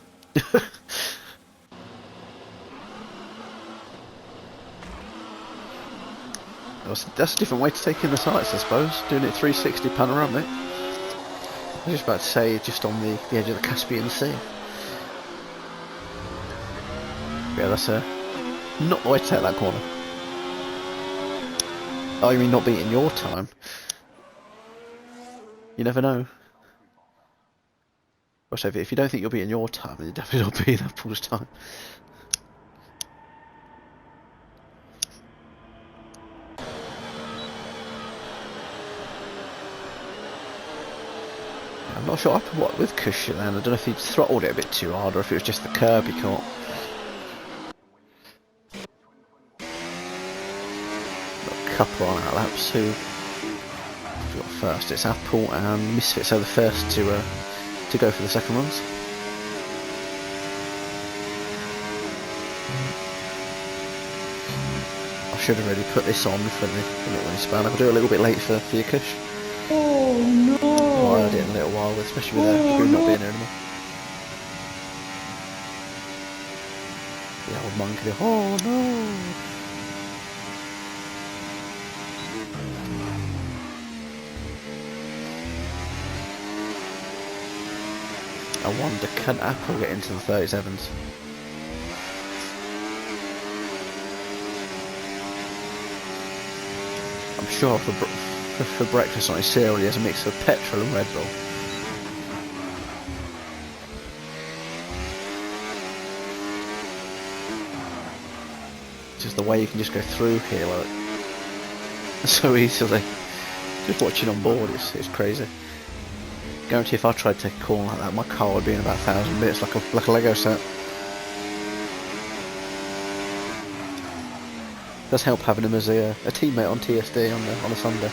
That's a different way to take in the sights, I suppose. Doing it 360 panoramic. I was just about to say, just on the edge of the Caspian Sea. Yeah, that's not the way to take that corner. Oh, you mean not beating your time? You never know. Or so if you don't think you'll be in your time, then you definitely not be in that Paul's time. I'm not sure what happened with Cushion then. I don't know if he'd throttled it a bit too hard or if it was just the curb he caught. Got a couple on our laps who got first. It's Apple and Misfits are the first to go for the second runs. I should have already put this on for the little span. I'll do it a little bit late for your Kush. Oh no! I heard it in a little while, especially with the not being here anymore. The old monkey. Oh no! I wonder, can Apple get into the 37s? I'm sure for breakfast on his cereal he has a mix of petrol and Red Bull. Just the way you can just go through here like so easily. Just watching on board, it's crazy. Guarantee if I tried to take a call like that, my car would be in about 1,000 bits, like a Lego set. Does help having him as a teammate on TSD on a Sunday.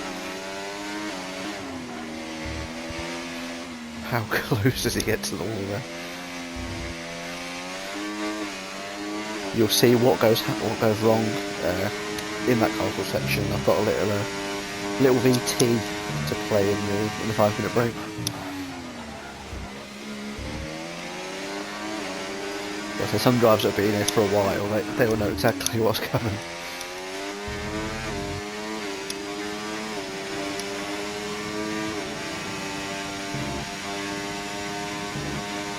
How close does he get to the wall there? You'll see what goes wrong in that cargo section. I've got a little VT to play in the 5-minute break. Yeah, so some drivers that have been here for a while, they will know exactly what's coming.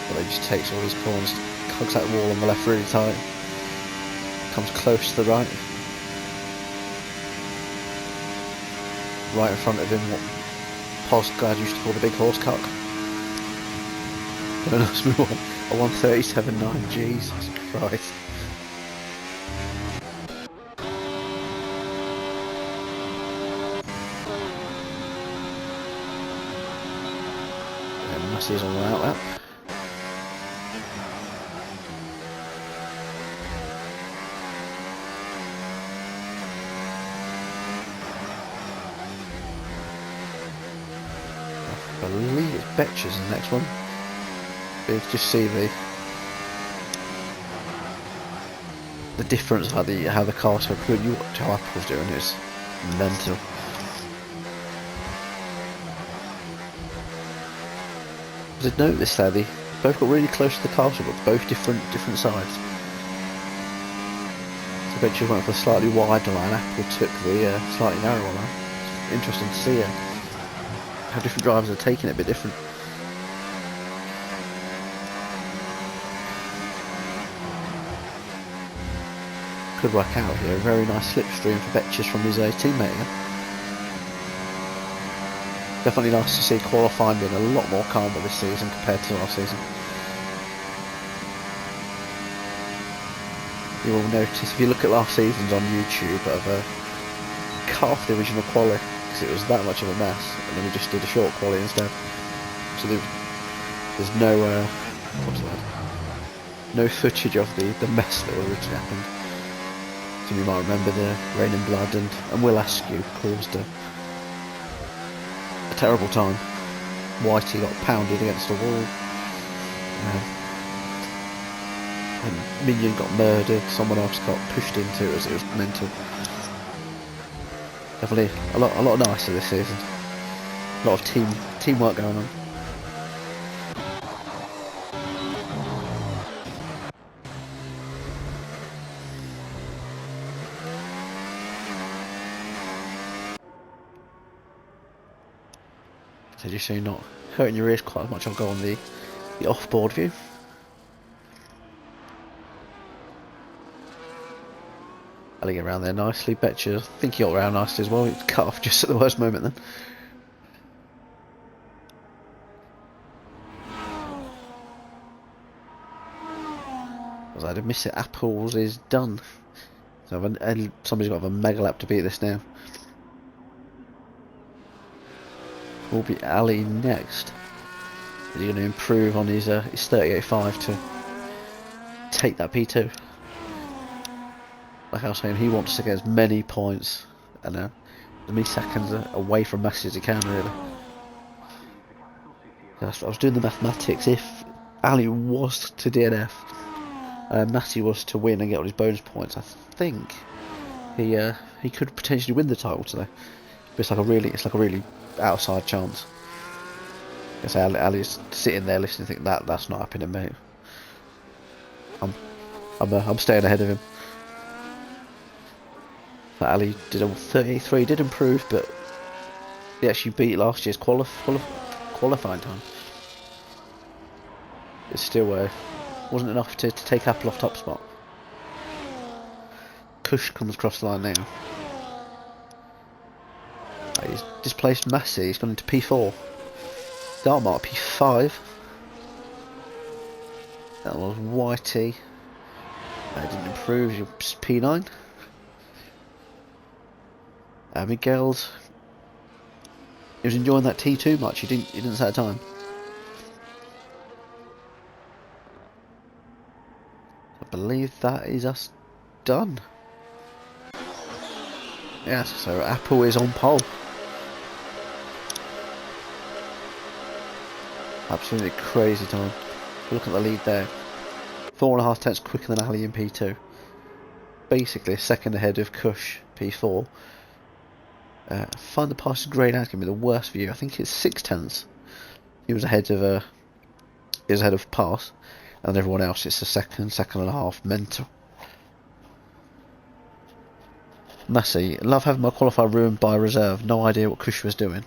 But he just takes all his corners, hugs that wall on the left really tight, comes close to the right. Right in front of him, what Postgrad used to call the big horse cock. Don't ask me what. A 1:37.9, Jesus Christ. Massey's on the out lap. I believe it's Betcher's the next one. But you can just see the difference, how the cars are good. You watch how Apple's doing, it's mental. As I noticed there, they both got really close to the castle, but both different sides. So Betcher's went for the slightly wider line, Apple took the slightly narrower line. It's interesting to see how different drivers are taking it a bit different. Could work out here. A very nice slipstream for Betches from his teammate again. Definitely nice to see qualifying being a lot more calmer this season compared to last season. You will notice, if you look at last season's on YouTube, cut off the original quali because it was that much of a mess, and then we just did a short quali instead. So there's no no footage of the mess that originally happened. So you might remember the Rain and Blood and Will Askew caused a terrible time. Whitey got pounded against the wall. And Minion got murdered. Someone else got pushed into it. It was mental. Definitely a lot nicer this season. A lot of teamwork going on. So just so you're not hurting your ears quite as much, I'll go on the off-board view. I'll get around there nicely. Betcher, I think he got around nicely as well. He was cut off just at the worst moment then. As I did miss it, Apples is done. So somebody's got to have a mega lap to beat this now. Will be Ali next. Is he going to improve on his 38.5 to take that P2? Like I was saying, he wants to get as many points and as many seconds away from Massey as he can, really. I was doing the mathematics. If Ali was to DNF, Massey was to win and get all his bonus points, I think he could potentially win the title today. But it's like a really outside chance. I say Ali's sitting there listening, thinking that's not happening, mate. I'm staying ahead of him. But Ali did a 33, did improve, but he actually beat last year's qualifying time. It still wasn't enough to take Apple off top spot. Kush comes across the line now. He's displaced Massey, he's gone into P4. Dartmark P5. That was Whitey. That didn't improve, he was P9. Miguel's, he was enjoying that T2 much. He didn't set a time. I believe that is us done. Yes, so Apple is on pole. Absolutely crazy time. Look at the lead there. 4.5 tenths quicker than Ali in P2. Basically a second ahead of Kush P4. Find the pass grade out can be the worst view. I think it's 6 tenths. He was ahead of pass, and everyone else it's a second and a half. Mental. Massey, love having my qualifier ruined by reserve. No idea what Kush was doing.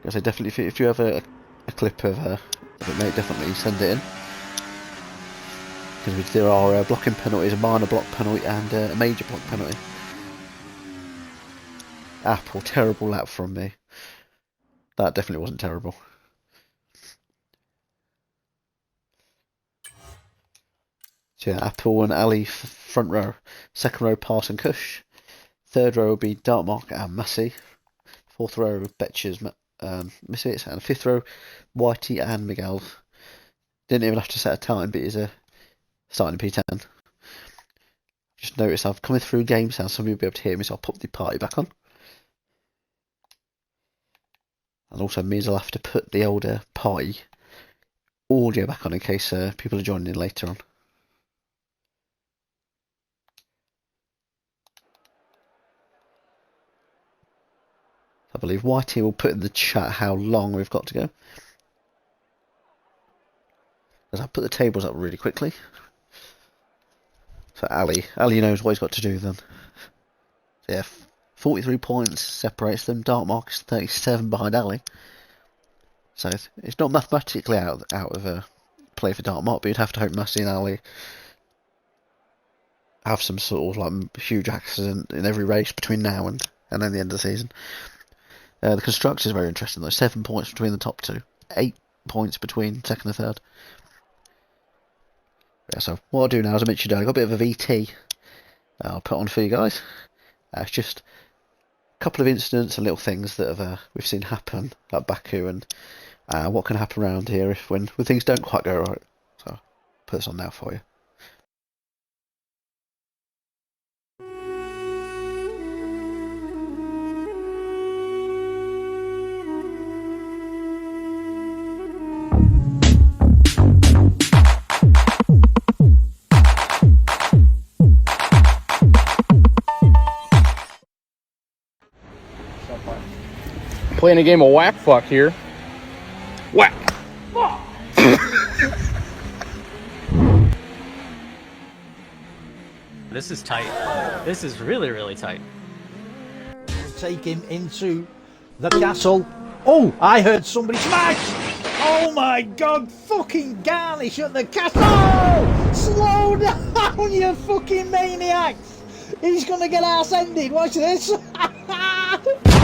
I say definitely if you have a clip of it, mate, definitely send it in. Because there are blocking penalties, a minor block penalty, and a major block penalty. Apple, terrible lap from me. That definitely wasn't terrible. So yeah, Apple and Ali front row. Second row, Pass and Kush. Third row will be Dartmark and Massey. Fourth row, Betches, misfits, and 5th row, Whitey and Miguel. Didn't even have to set a time, but he's starting in P10. Just noticed I've coming through game sound, some of you will be able to hear me, so I'll put the party back on. And also means I'll have to put the older party audio back on in case people are joining in later on. I believe Whitey will put in the chat how long we've got to go. As I put the tables up really quickly. So Ali knows what he's got to do then. So yeah, 43 points separates them. Dark Mark is 37 behind Ali. So it's not mathematically out of play for Dark Mark, but you'd have to hope Massey and Ali have some sort of like huge accident in every race between now and then the end of the season. The constructors is very interesting though. 7 points between the top two, 8 points between second and third. Yeah, so what I'll do now, as I mentioned, I've got a bit of a VT I'll put on for you guys. It's just a couple of incidents and little things that we've seen happen, like Baku, and what can happen around here when things don't quite go right. So I'll put this on now for you. Playing a game of whack fuck here. Whack! This is tight. This is really, really tight. Take him into the castle. Oh, I heard somebody smash! Oh my god, fucking garnish at the castle! Slow down, you fucking maniacs! He's gonna get arse-ended, watch this!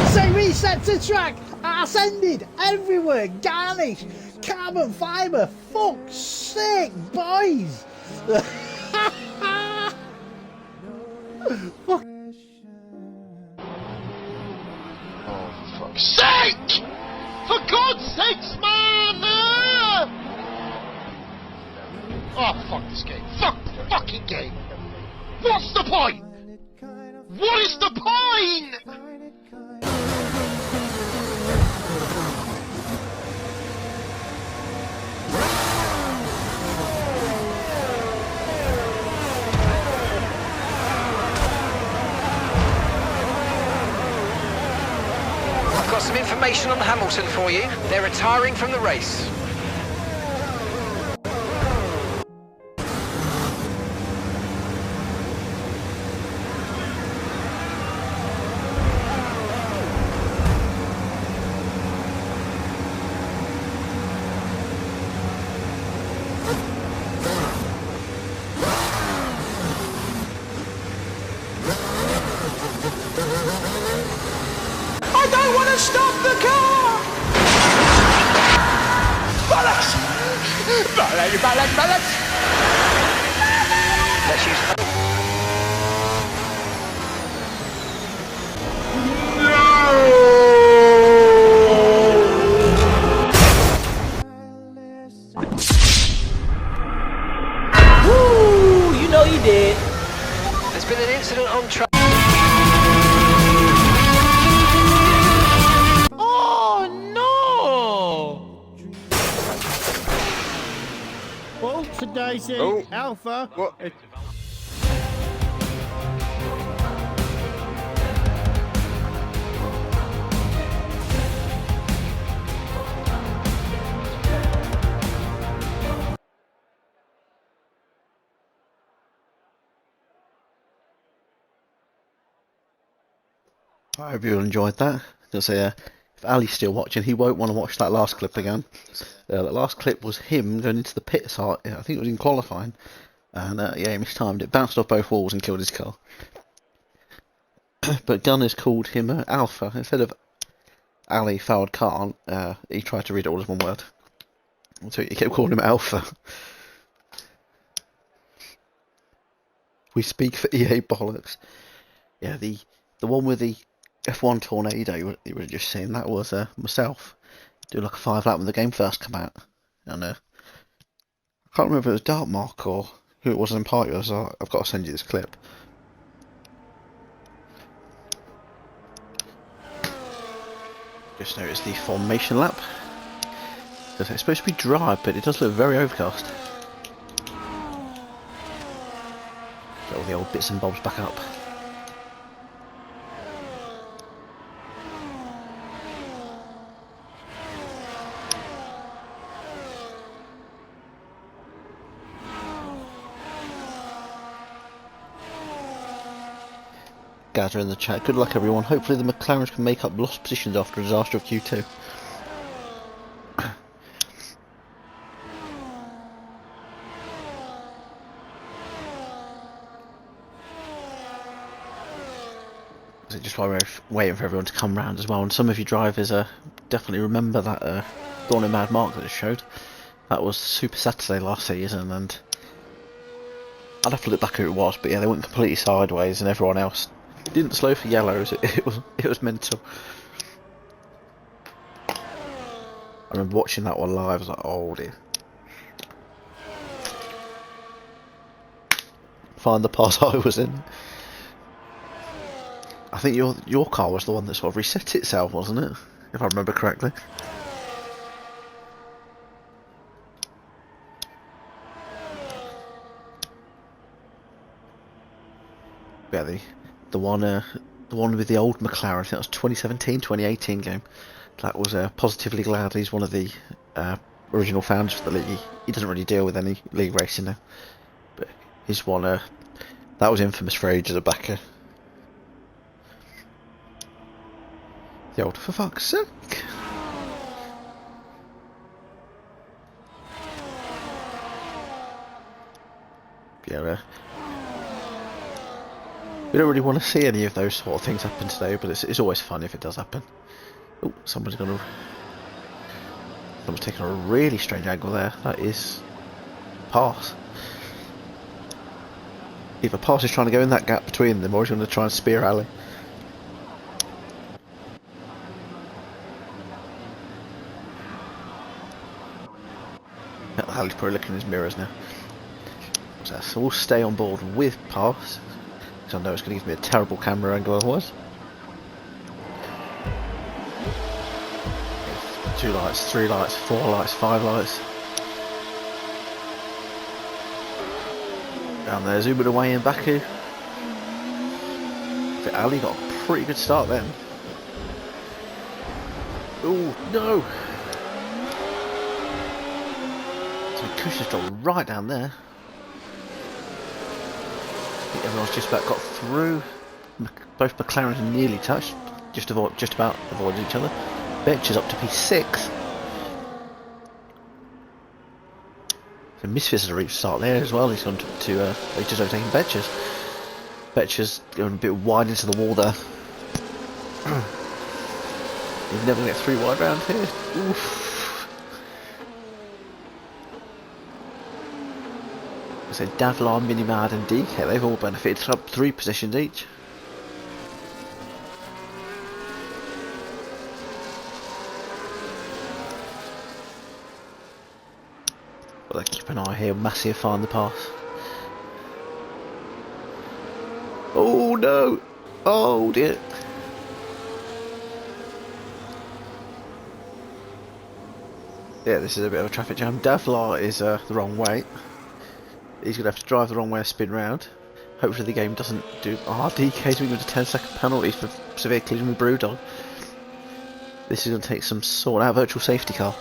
Say reset to track, arse-ended, everywhere, garnish, carbon fibre, fuck's sake, boys! Fuck. Sake! For God's sakes, man! Oh, fuck this game. Fuck the fucking game. What's the point? What is the point? I've got some information on Hamilton for you. They're retiring from the race. I don't want to stop the car! Bollocks! Bollocks! Let's use... Woo! You know you did. There's been an incident on track. Daisy, Oh. Alpha. What? I hope you all enjoyed that. Because if Ali's still watching, he won't want to watch that last clip again. That last clip was him going into the pits. I think it was in qualifying, and yeah, he mistimed it, bounced off both walls and killed his car. But Gunners called him Alpha instead of Ali fouled Khan. He tried to read it all as one word, so he kept calling him Alpha. We speak for EA bollocks. Yeah, the one with the F1 tornado you were just seeing, that was myself doing like a 5 lap when the game first came out. And I can't remember if it was Dark Mark or who it was in party. I've got to send you this clip. Just noticed the formation lap. It's supposed to be dry, but it does look very overcast. Get all the old bits and bobs back up. Gather in the chat. Good luck, everyone. Hopefully the McLarens can make up lost positions after a disaster of Q2. So just while we're waiting for everyone to come round as well, and some of you drivers definitely remember that Dawn in Mad Mark that it showed. That was Super Saturday last season, and I'd have to look back who it was, but yeah, they went completely sideways, and everyone else didn't slow for yellows. It was mental. I remember watching that one live. I was like, oh dear. Find the pass I was in. I think your car was the one that sort of reset itself, wasn't it? If I remember correctly. Yeah, the one with the old McLaren, I think that was 2017, 2018 game. That was positively glad he's one of the original founders of the league. He doesn't really deal with any league racing now, but he's one that was infamous for ages, a backer. The old, for fuck's sake. Yeah, we don't really want to see any of those sort of things happen today, but it's always fun if it does happen. Oh, someone's taking a really strange angle there. That is pass. Either pass is trying to go in that gap between them, or he's going to try and spear Ali. Ali's probably looking in his mirrors now. So we'll stay on board with pass, because I know it's going to give me a terrible camera angle otherwise. 2 lights, 3 lights, 4 lights, 5 lights. Down there, zooming away in Baku. But Ali got a pretty good start then. Oh no! So Kush's dropped right down there. I think everyone's just about got through. Both McLarens are nearly touched, just about avoided each other. Betch is up to P6. So Misfits has reached start there as well. He's gone to he's just overtaking Betches. Betches going a bit wide into the wall there. He's never going to get 3 wide round here. Oof. So Davlar, Minimad and DK, they've all benefited up 3 positions each. But they keep an eye here, Massive find the pass. Oh no! Oh dear! Yeah, this is a bit of a traffic jam. Davlar is the wrong way. He's going to have to drive the wrong way and spin round. Hopefully the game doesn't do... DK's been given a 10-second penalty for severe collision with Brewdog. This is going to take some sort out virtual safety car.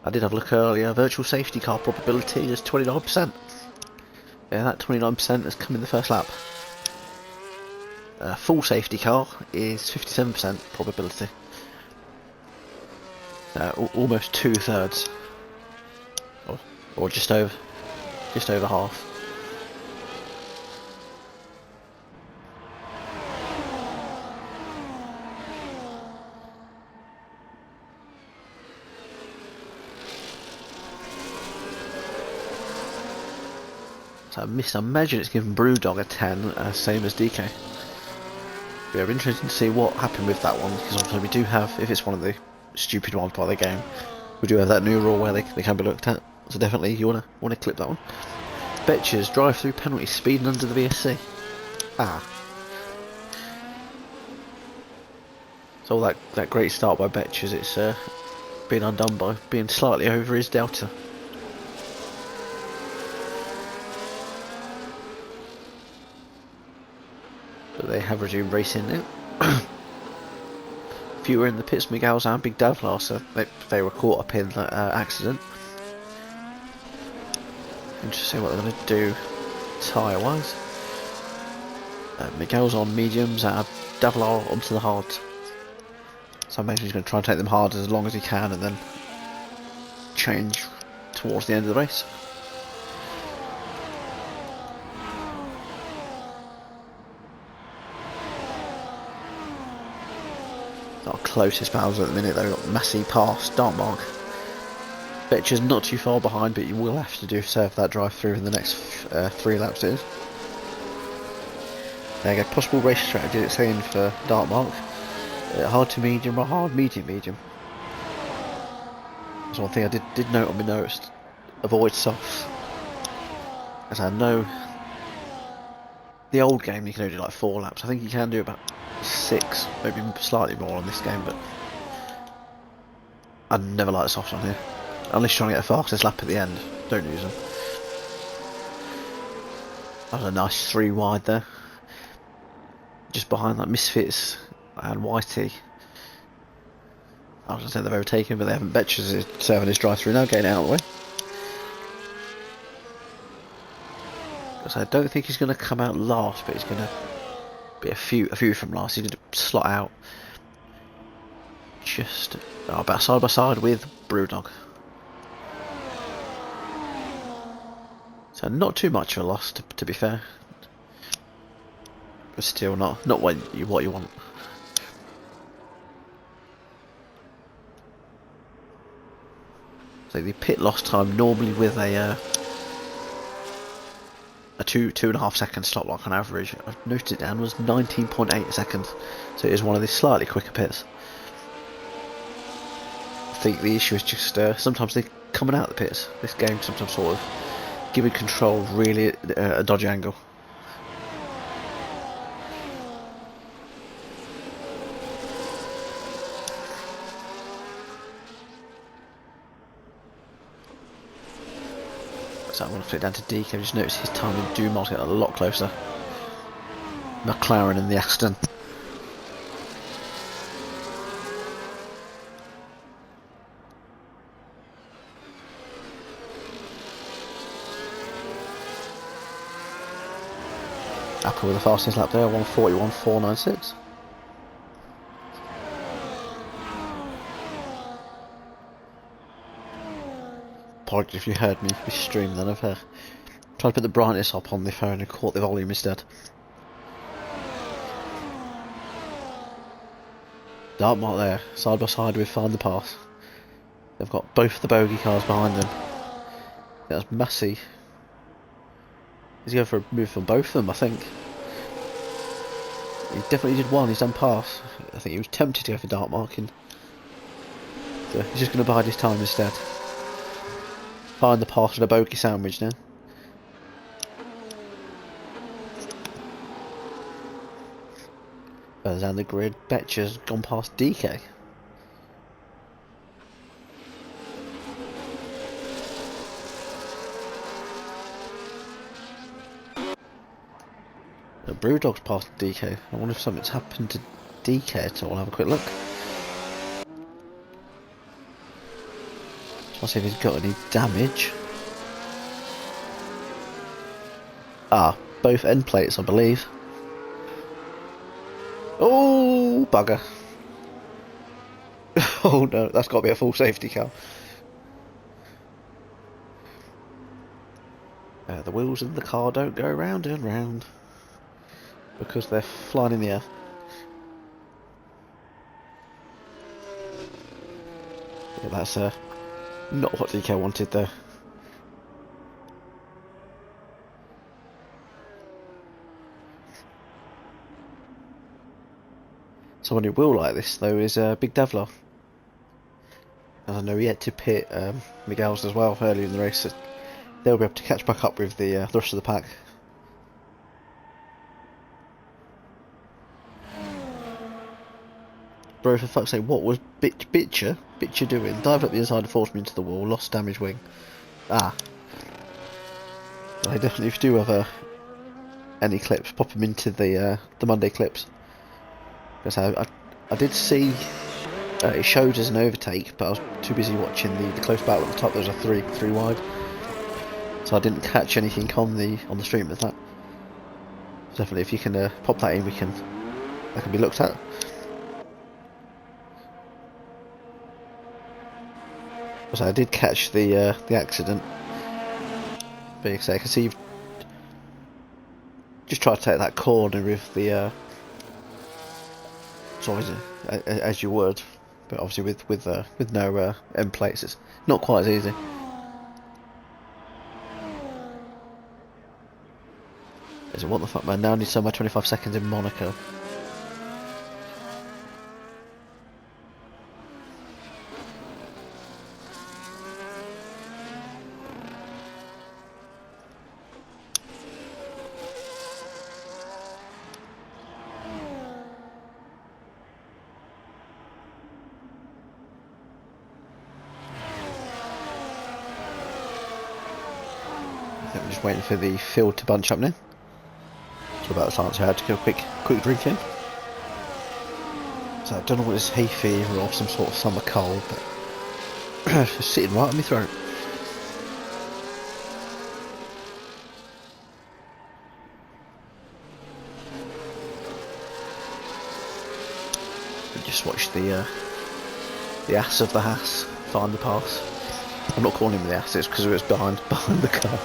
I did have a look earlier. Virtual safety car probability is 29%. Yeah, that 29% has come in the first lap. Full safety car is 57% probability. Almost 2/3. Or just over half. So I imagine it's given Brewdog a 10, same as DK. Yeah, it'll be interesting to see what happened with that one, because obviously we do have, if it's one of the stupid ones by the game, we do have that new rule where they can be looked at. So definitely you wanna clip that one. Betches drive-through penalty speeding under the VSC. Ah. So all that great start by Betches, it's been undone by being slightly over his delta. But they have resumed racing now. Fewer in the pits, Miguel's and Big Davlar, so they were caught up in that accident. Interesting what they're going to do tyre wise. Miguel's on mediums, Davlar onto the hards. So I imagine he's going to try and take them hard as long as he can and then change towards the end of the race. Our closest battles at the minute, they've got Massey past Dartmark. Betcher's not too far behind, but you will have to serve that drive through in the next 3 laps. It is. There you go, possible race strategy it's saying for Dartmark. Hard to medium or hard, medium, medium. That's one thing I did note on my notes. Avoid softs. As I know, the old game you can only do like 4 laps. I think you can do about 6, maybe slightly more on this game, but I never like the softs on here. Unless you're trying to get the fastest lap at the end, don't use them. That was a nice 3 wide there. Just behind that Misfits and Whitey. I was going to say they've overtaken, but they haven't. Betches is serving his drive through now, getting out of the way. So I don't think he's going to come out last, but he's going to be a few from last. He's going to slot out just about side by side with Brewdog. So not too much of a loss, to be fair, but still not what you want. So the pit loss time normally with a 2.5 second stop lock on average, I've noted it down, was 19.8 seconds. So it is one of the slightly quicker pits. I think the issue is just sometimes they're coming out of the pits. This game sometimes sort of giving control really at a dodgy angle. So I'm going to flip down to DK. Just notice his time in Dumont's getting a lot closer. McLaren and the Aston. Apple with the fastest lap there, 1:41.496. Apologies if you heard me stream then. I've tried to put the brightness up on the phone and caught the volume instead. Dartmark there, side by side with Find the Pass. They've got both the bogey cars behind them. That's Massey. He's going for a move from both of them, I think. He definitely did one, he's done pass. I think he was tempted to go for Dartmark, and so he's just going to bide his time instead. Find the pass with a bogey sandwich now. Further down the grid, Betcher's gone past DK. Brewdog's past DK. I wonder if something's happened to DK at all. I'll have a quick look. I'll see if he's got any damage. Ah, both end plates, I believe. Oh, bugger. Oh no, that's got to be a full safety car. The wheels in the car don't go round and round because they're flying in the air. Yeah, that's not what DK wanted there. Someone who will like this though is Big Devlar. I know he had to pit Miguel's as well early in the race, so they'll be able to catch back up with the rest of the pack. Bro, for fuck's sake, what was Bitcher doing? Dived up the inside and forced me into the wall, lost damage wing. Ah. I definitely, if you do have any clips, pop them into the Monday clips. Because I did see it showed as an overtake, but I was too busy watching the close battle at the top. There's a three wide, so I didn't catch anything on the stream with that. Definitely, if you can pop that in, that can be looked at. So I did catch the accident, but like I say, I can see you've just tried to take that corner with the as you would, but obviously with no end plates, it's not quite as easy. Is it what the fuck, man? Now I need somewhere 25 seconds in Monaco. I'm just waiting for the field to bunch up now. So about the time I had to go a quick drink in. So I don't know what it's hay fever or some sort of summer cold, but it's just sitting right on my throat. I just watched the ass of the Haas find the pass. I'm not calling him the ass, it's because it was behind the car.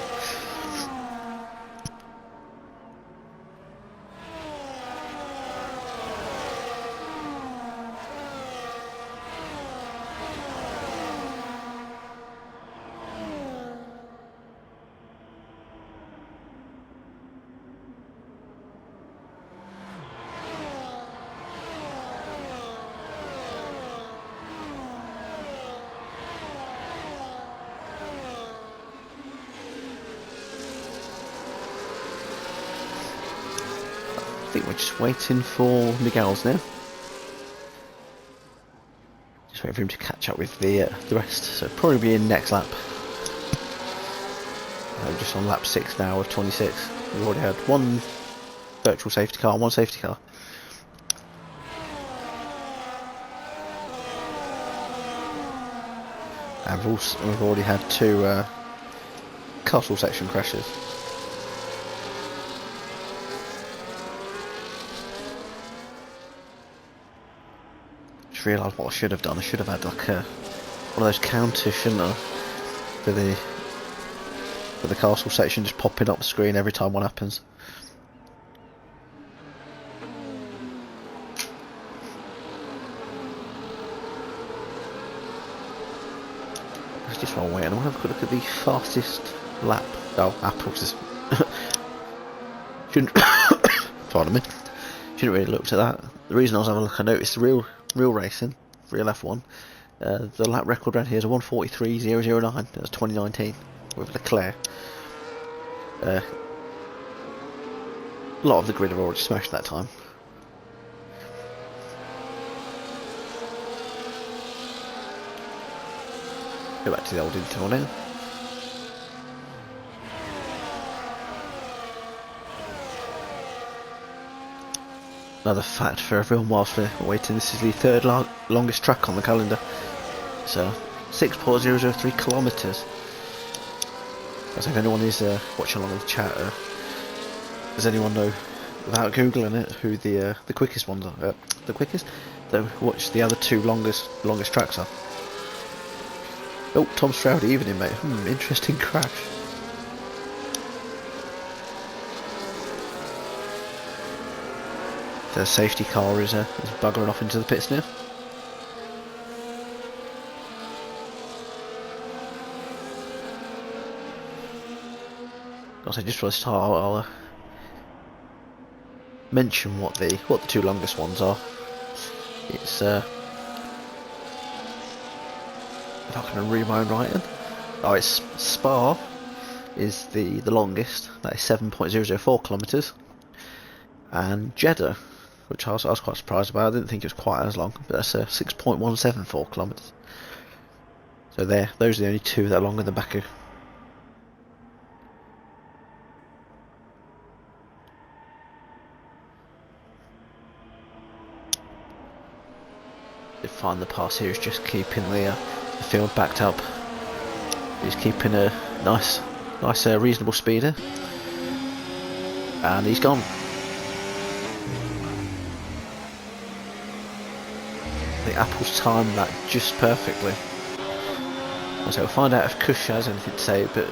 I think we're just waiting for Miguel's now. Just waiting for him to catch up with the rest. So probably be in next lap. Just on lap 6 now of 26. We've already had one virtual safety car and one safety car. And we've already had 2 castle section crashes. Realised what I should have done. I should have had like one of those counters, shouldn't I, for the castle section, just popping up the screen every time one happens. Let's just while waiting, I want to have a quick look at the fastest lap. Oh, apples. Shouldn't pardon me. Shouldn't really looked at that. The reason I was having a look, I noticed real racing, real F1. The lap record around here is a 1:43.009. That was 2019 with Leclerc. A lot of the grid have already smashed that time. Go back to the old Intel now. Another fact for everyone whilst we're waiting, this is the 3rd longest track on the calendar. So 6.003 kilometres. I think if anyone is watching along in the chat, does anyone know, without googling it, who the quickest ones are? The quickest? Watch the other 2 longest tracks are. Oh, Tom Stroud, evening mate. Interesting crash. The safety car is buggering off into the pits now. Also, just for the start, I'll mention what the 2 longest ones are. It's if I can read my own writing. Oh, it's Spa is the longest. That is 7.004 kilometers, and Jeddah, which I was quite surprised about. I didn't think it was quite as long, but that's 6.174 kilometers. So those are the only two that are longer than Baku. To find the pass here is just keeping the field backed up. He's keeping a nice reasonable speed here, and he's gone. The Apple's timed that just perfectly. So we'll find out if Kush has anything to say, but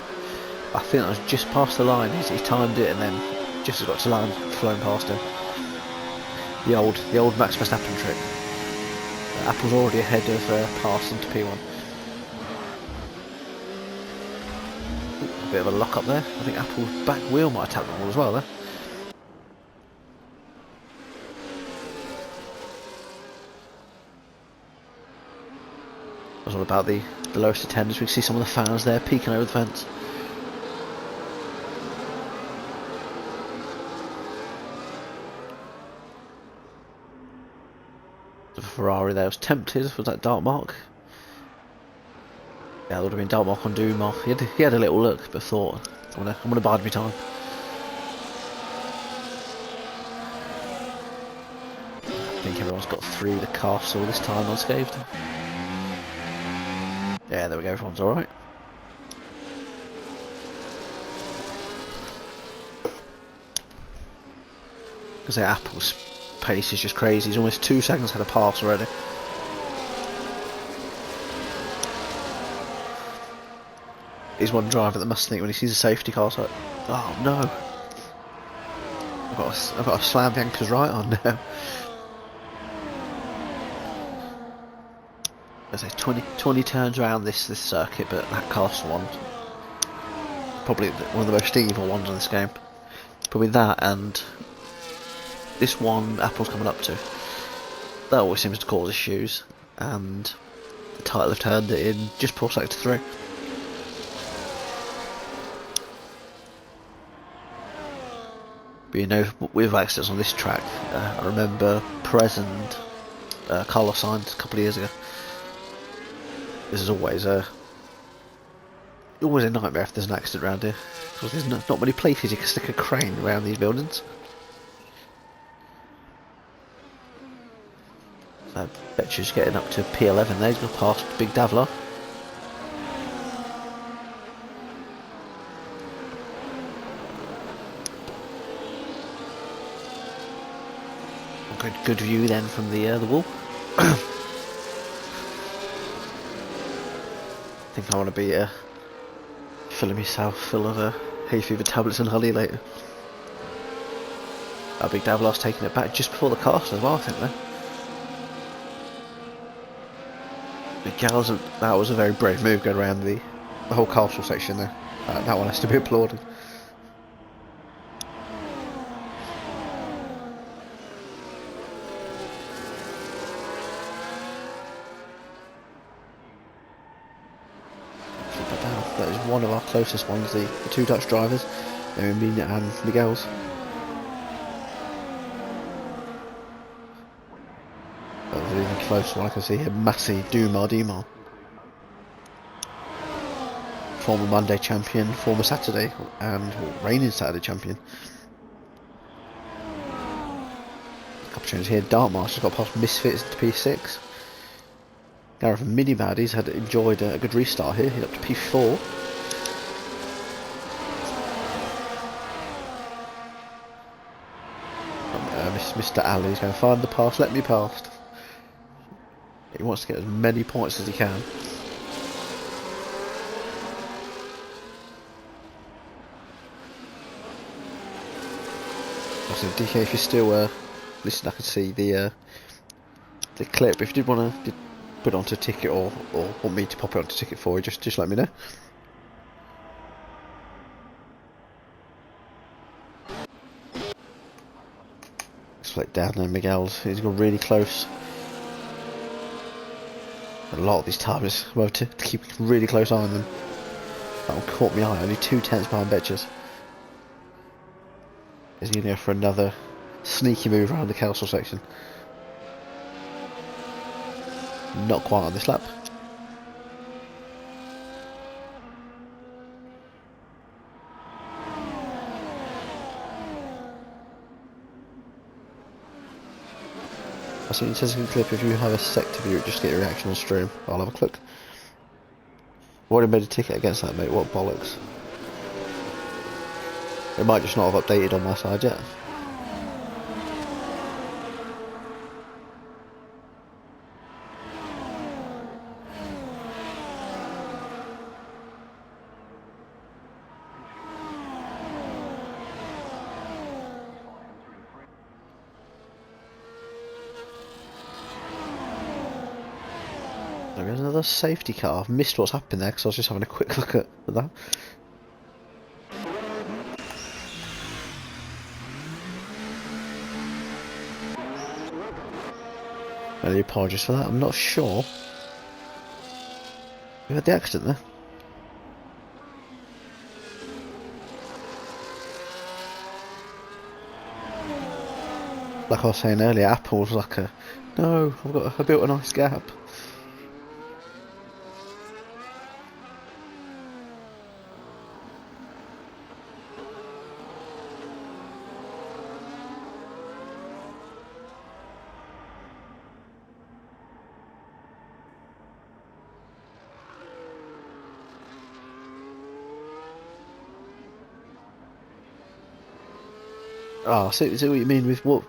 I think that was just past the line. He timed it and then just as got to land, flown past him. The old Max Verstappen trick. Apple's already ahead of pass into P1. Ooh, a bit of a lock up there. I think Apple's back wheel might have tapped the wall as well there. That's all about the lowest attendance. We can see some of the fans there peeking over the fence. The Ferrari there was tempted with that dark mark. Yeah, there would have been dark mark on Duma. He had a little look, but thought, I'm gonna bide my time. I think everyone's got through the castle this time unscathed. Yeah, there we go, everyone's alright. Because Apple's pace is just crazy. He's almost 2 seconds ahead of pass already. He's one driver that must think when he sees a safety car, it's like, oh no, I've got to slam the anchors right on now. I say 20 turns around this circuit, but that castle one, probably one of the most evil ones in this game. Probably that and this one Apple's coming up to. That always seems to cause issues, and the title have turned it in just before sector 3. But you know, with accidents on this track, I remember Perez and Carlos Sainz a couple of years ago. This is always a nightmare if there's an accident around here, because there's not many places you can stick a crane around these buildings. So Betcher's getting up to P11 there, he's going to pass Big Davla. Good view then from the wall. I think I want to be filling myself full of hay fever tablets and honey later. Big Davla's taking it back just before the castle as well, I think there. Big Gals, that was a very brave move going around the whole castle section there. That one has to be applauded. That is one of our closest ones, the two Dutch drivers, Mina and Miguel's. That was an even closer one. I can see here Massi Dumar, former Monday champion, former Saturday and reigning Saturday champion. A couple of changes here. Dartmaster's got past Misfits to P6. Gareth and Minibad, he's enjoyed a good restart here. He's up to P4. Mr. Ali's going to find the pass, let me past. He wants to get as many points as he can. So DK, if you're still listening, I can see the clip. If you did want to put it onto a ticket or want me to pop it onto a ticket for you, just let me know. Let's flick down there, Miguel's. He's got really close A lot of these timers, well, to keep a really close eye on them. That one caught my eye, only 2/10 behind Betches. Is he going to go for another sneaky move around the castle section? Not quite on this lap. I think it says in the clip, if you have a sector view, just get your reaction on stream. I'll have a click. I've already made a ticket against that, mate. What bollocks. It might just not have updated on my side yet. There's another safety car. I've missed what's happened there because I was just having a quick look at that. Really apologies for that. I'm not sure. We had the accident there. Like I was saying earlier, Apple was like a, no, I built a nice gap. Oh, so what you mean with what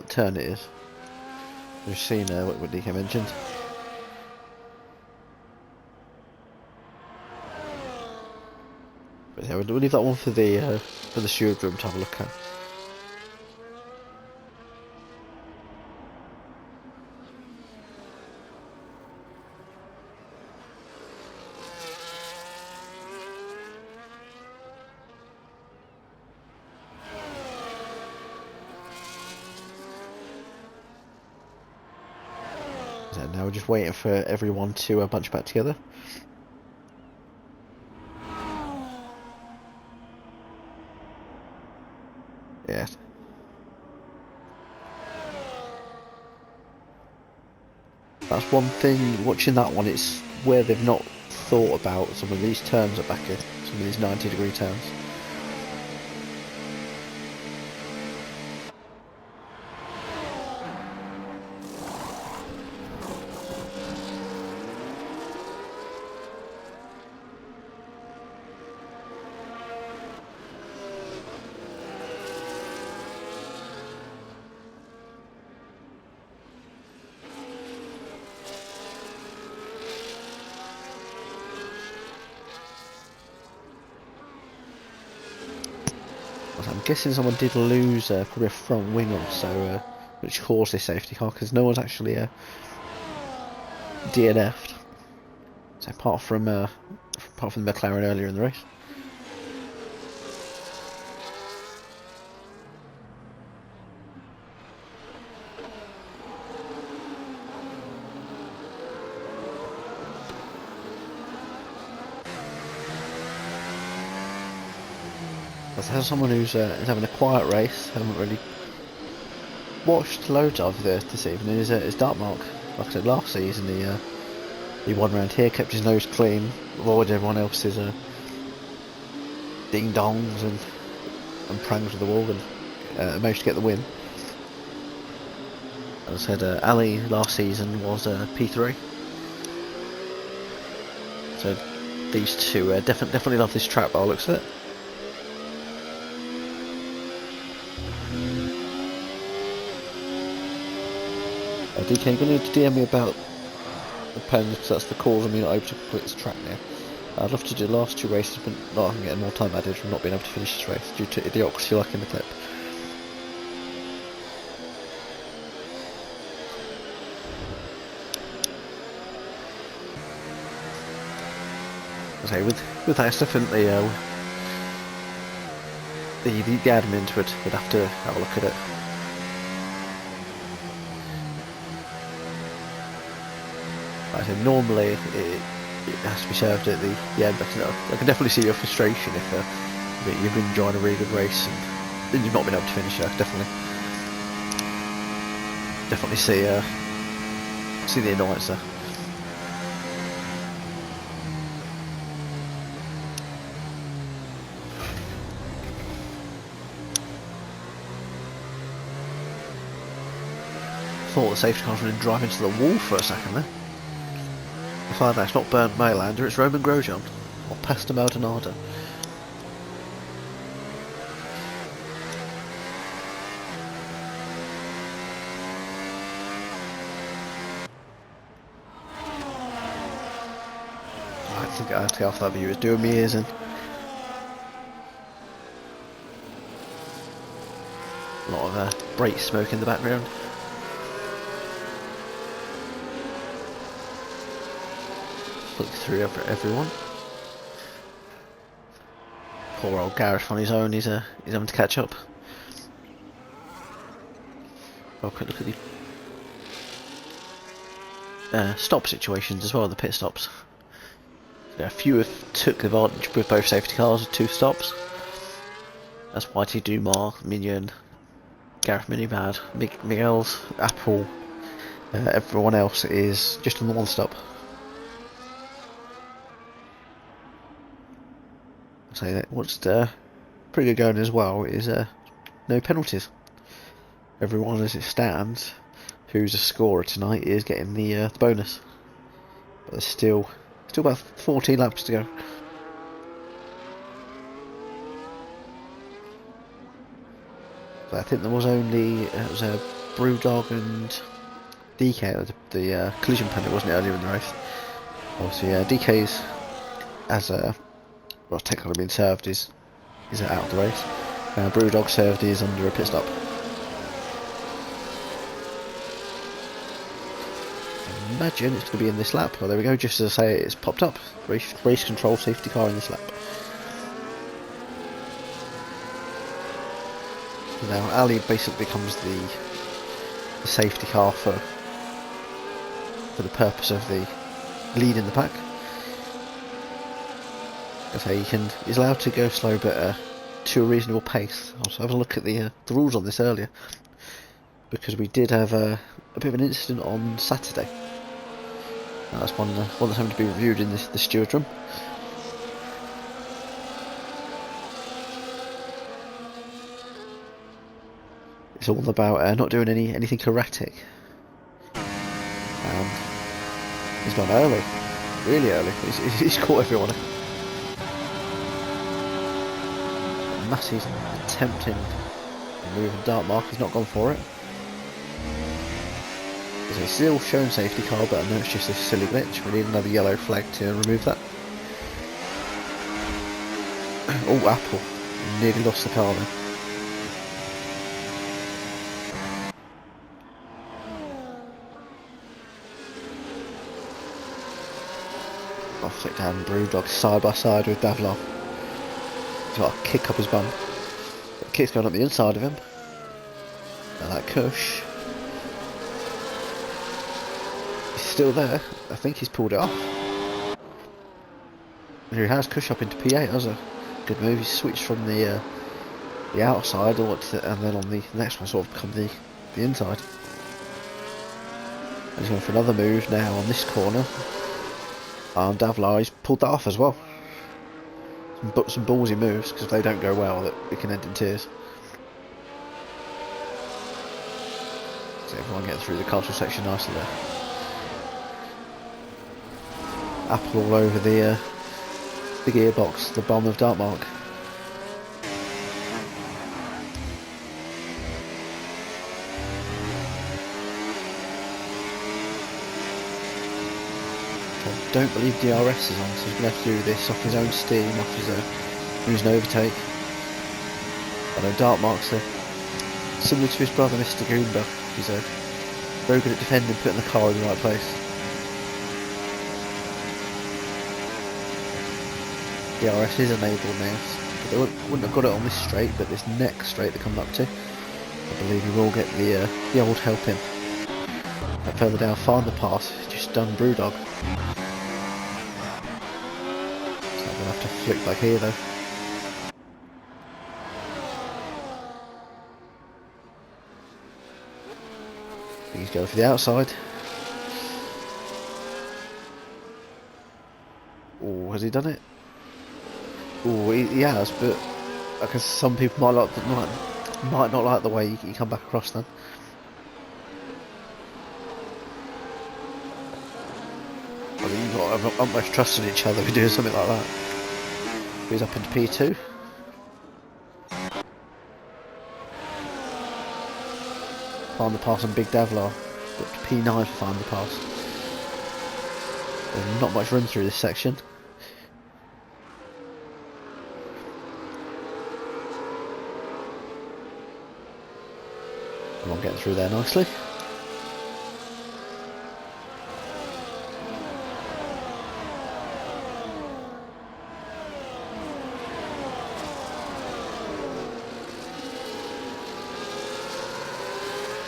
turn it is? We've seen what DK mentioned. But yeah, we'll leave that one for the steward room to have a look at. Now we're just waiting for everyone to bunch back together. Yes. That's one thing, watching that one, it's where they've not thought about some of these turns at back in, some of these 90-degree turns. I'm guessing someone did lose probably a front wing or so, which caused this safety car, because no one's actually DNF'd. So apart from the McLaren earlier in the race. As someone who's is having a quiet race, haven't really watched loads of this evening, is Dartmark. Like I said, last season he won around here, kept his nose clean, avoided everyone else's ding dongs and prangs with the wall, and managed to get the win. As I said, Ali last season was P3. So these two definitely love this track by the looks of it. DK, you're going to need to DM me about the pen, because that's the cause of me not able to complete this track now. I'd love to do the last two races, but not getting more time added from not being able to finish this race due to idiocracy like in the clip. Okay, with that stuff, and the admins would have to have a look at it. I said normally it has to be served at the end. I can definitely see your frustration if you've been enjoying a really good race and you've not been able to finish it. I can definitely see the annoyance there. Thought the safety car was going to drive into the wall for a second there. I find that it's not Bernd Maylander, it's Roman Grosjean, or Pastor Maldonado. I think I have to get off that view, it's doing me ears in. A lot of brake smoke in the background. Look through everyone. Poor old Gareth on his own, he's having to catch up. Oh, quick look at the stop situations as well, the pit stops. A few have took advantage with both safety cars with 2 stops. That's Whitey Dumar, Minion, Gareth Minibad, Miguel's, Apple, everyone else is just on the 1 stop. Say that what's pretty good going as well is no penalties. Everyone as it stands who's a scorer tonight is getting the bonus, but there's still about 14 laps to go. So I think there was only Brewdog and DK the collision penalty, wasn't it, earlier in the race? Obviously DK's as well, technically being served is out of the race. Brewdog served is under a pit stop. I imagine it's going to be in this lap. Well, there we go, just as I say it's popped up. Race control safety car in this lap. So now Ali basically becomes the safety car for the purpose of the lead in the pack. Okay, he's allowed to go slow, but to a reasonable pace. I was having a look at the rules on this earlier, because we did have a bit of an incident on Saturday. That's one that's having to be reviewed in the steward room. It's all about not doing anything erratic. And he's gone early, really early. He's caught everyone. Massey's attempting to move and Dark Mark, he's not gone for it. So he's still shown safety car, but I know it's just a silly glitch. We need another yellow flag to remove that. Oh, Apple. Nearly lost the car then. Off it down, Brewdog side by side with Davlar. He's got a kick up his bum. The kick's going up the inside of him. And that Cush. He's still there. I think he's pulled it off. He has Cush up into P8. That was a good move. He switched from the outside and then on the next one sort of become the inside. And he's going for another move now on this corner. And Davlar, he's pulled that off as well. Some ballsy moves, because if they don't go well, that it can end in tears. So everyone getting through the castle section nicely there. Apple all over the gearbox, the bomb of Dartmark. I don't believe DRS is on, so he's going to have to do this off his own steam, off his using overtake. I know Dartmark's similar to his brother Mr. Goomba. He's very good at defending, putting the car in the right place. DRS is enabled now, but they wouldn't have got it on this straight, but this next straight they're coming up to, I believe we will get the old help in. But further down, find the pass, just done Brewdog. So I'm going to have to flick back here though. He's going for the outside. Oh, has he done it? Oh, he has, but I guess some people might not like the way you come back across then. I mean, you've got not much trust in each other if you're doing something like that. He's up into P2. Find the pass on Big Davlar. Got to P9 for find the pass. There's not much run through this section. I'm getting through there nicely.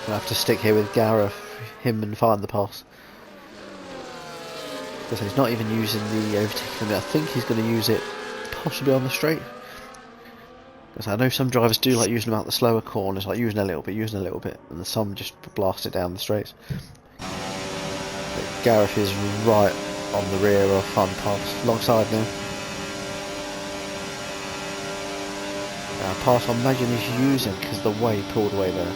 I'll have to stick here with Gareth, him and find the pass. Because he's not even using the overtaking limit. I think he's going to use it possibly on the straight. Because I know some drivers do like using them out the slower corners, like using a little bit, and some just blast it down the straights. But Gareth is right on the rear of find the pass, long side now. Pass I imagine he's using because the way he pulled away there.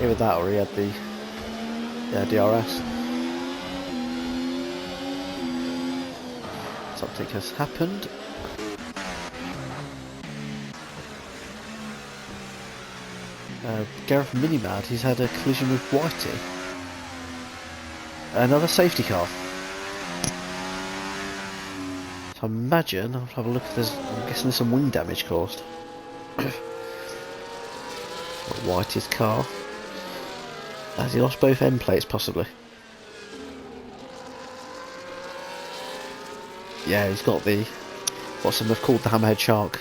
Either that or he had the DRS. Something has happened. Gareth Minimad, he's had a collision with Whitey. Another safety car. So I imagine, I'll have a look if I'm guessing there's some wing damage caused. Whitey's car. Has he lost both end plates possibly? Yeah, he's got the, what some have called the hammerhead shark.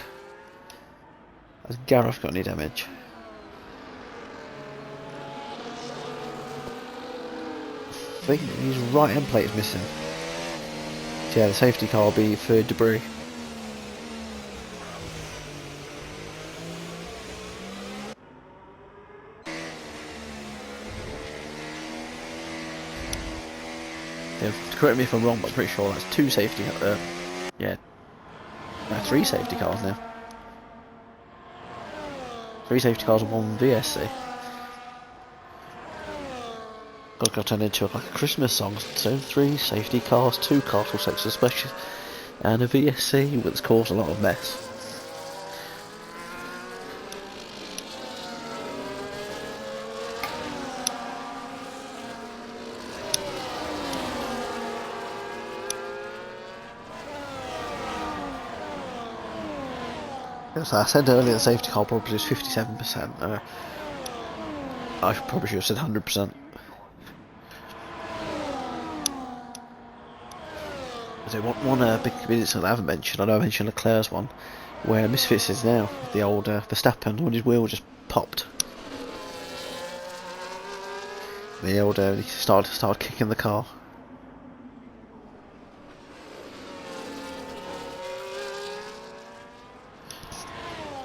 Has Gareth got any damage? I think his right end plate is missing. So yeah, the safety car will be for debris. Yeah, correct me if I'm wrong, but I'm pretty sure that's three safety cars now. 3 safety cars and 1 VSC. Got turned into like a Christmas song. So 3 safety cars, 2 castle sector special, and a VSC, which caused a lot of mess. So I said earlier the safety car probably is 57%. I probably should have said 100%. So one big incident I haven't mentioned, I know I mentioned Leclerc's one, where Misfits is now, the old Verstappen, when his wheel just popped. The old, he started kicking the car.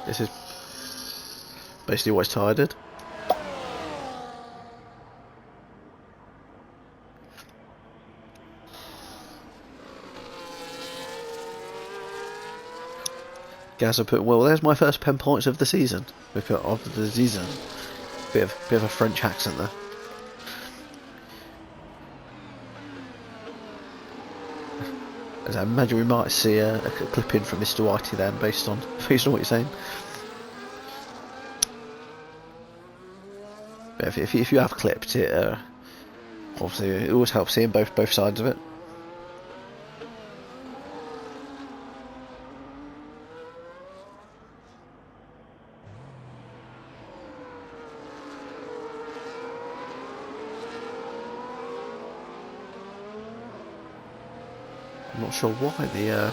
This is basically what it's tired. Gaz put, well, there's my first 10 points of the season. Bit of a French accent there. As I imagine we might see a clip in from Mr. Whitey then, based on what you're saying. But if you have clipped it, obviously it always helps seeing both sides of it. I'm not sure why the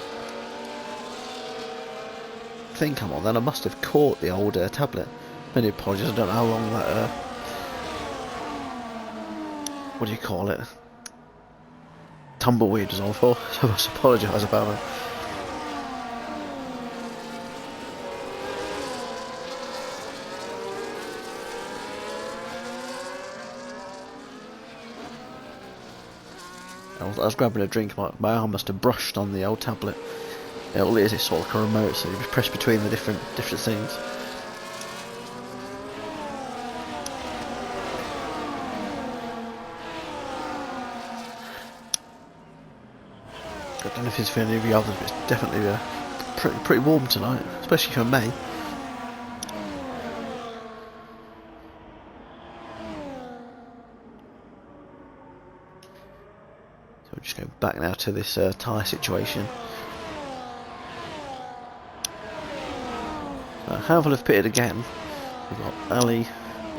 thing come on then. I must have caught the old tablet. Many apologies, I don't know how long that what do you call it? Tumbleweed was on for, so I must apologise about it. I was grabbing a drink, my arm must have brushed on the old tablet. All it is sort of like a remote, so you just press between the different things. I don't know if it's for any of you others, but it's definitely pretty warm tonight, especially for May. So we'll just go back now to this tyre situation. Havel have pitted again. We've got Ali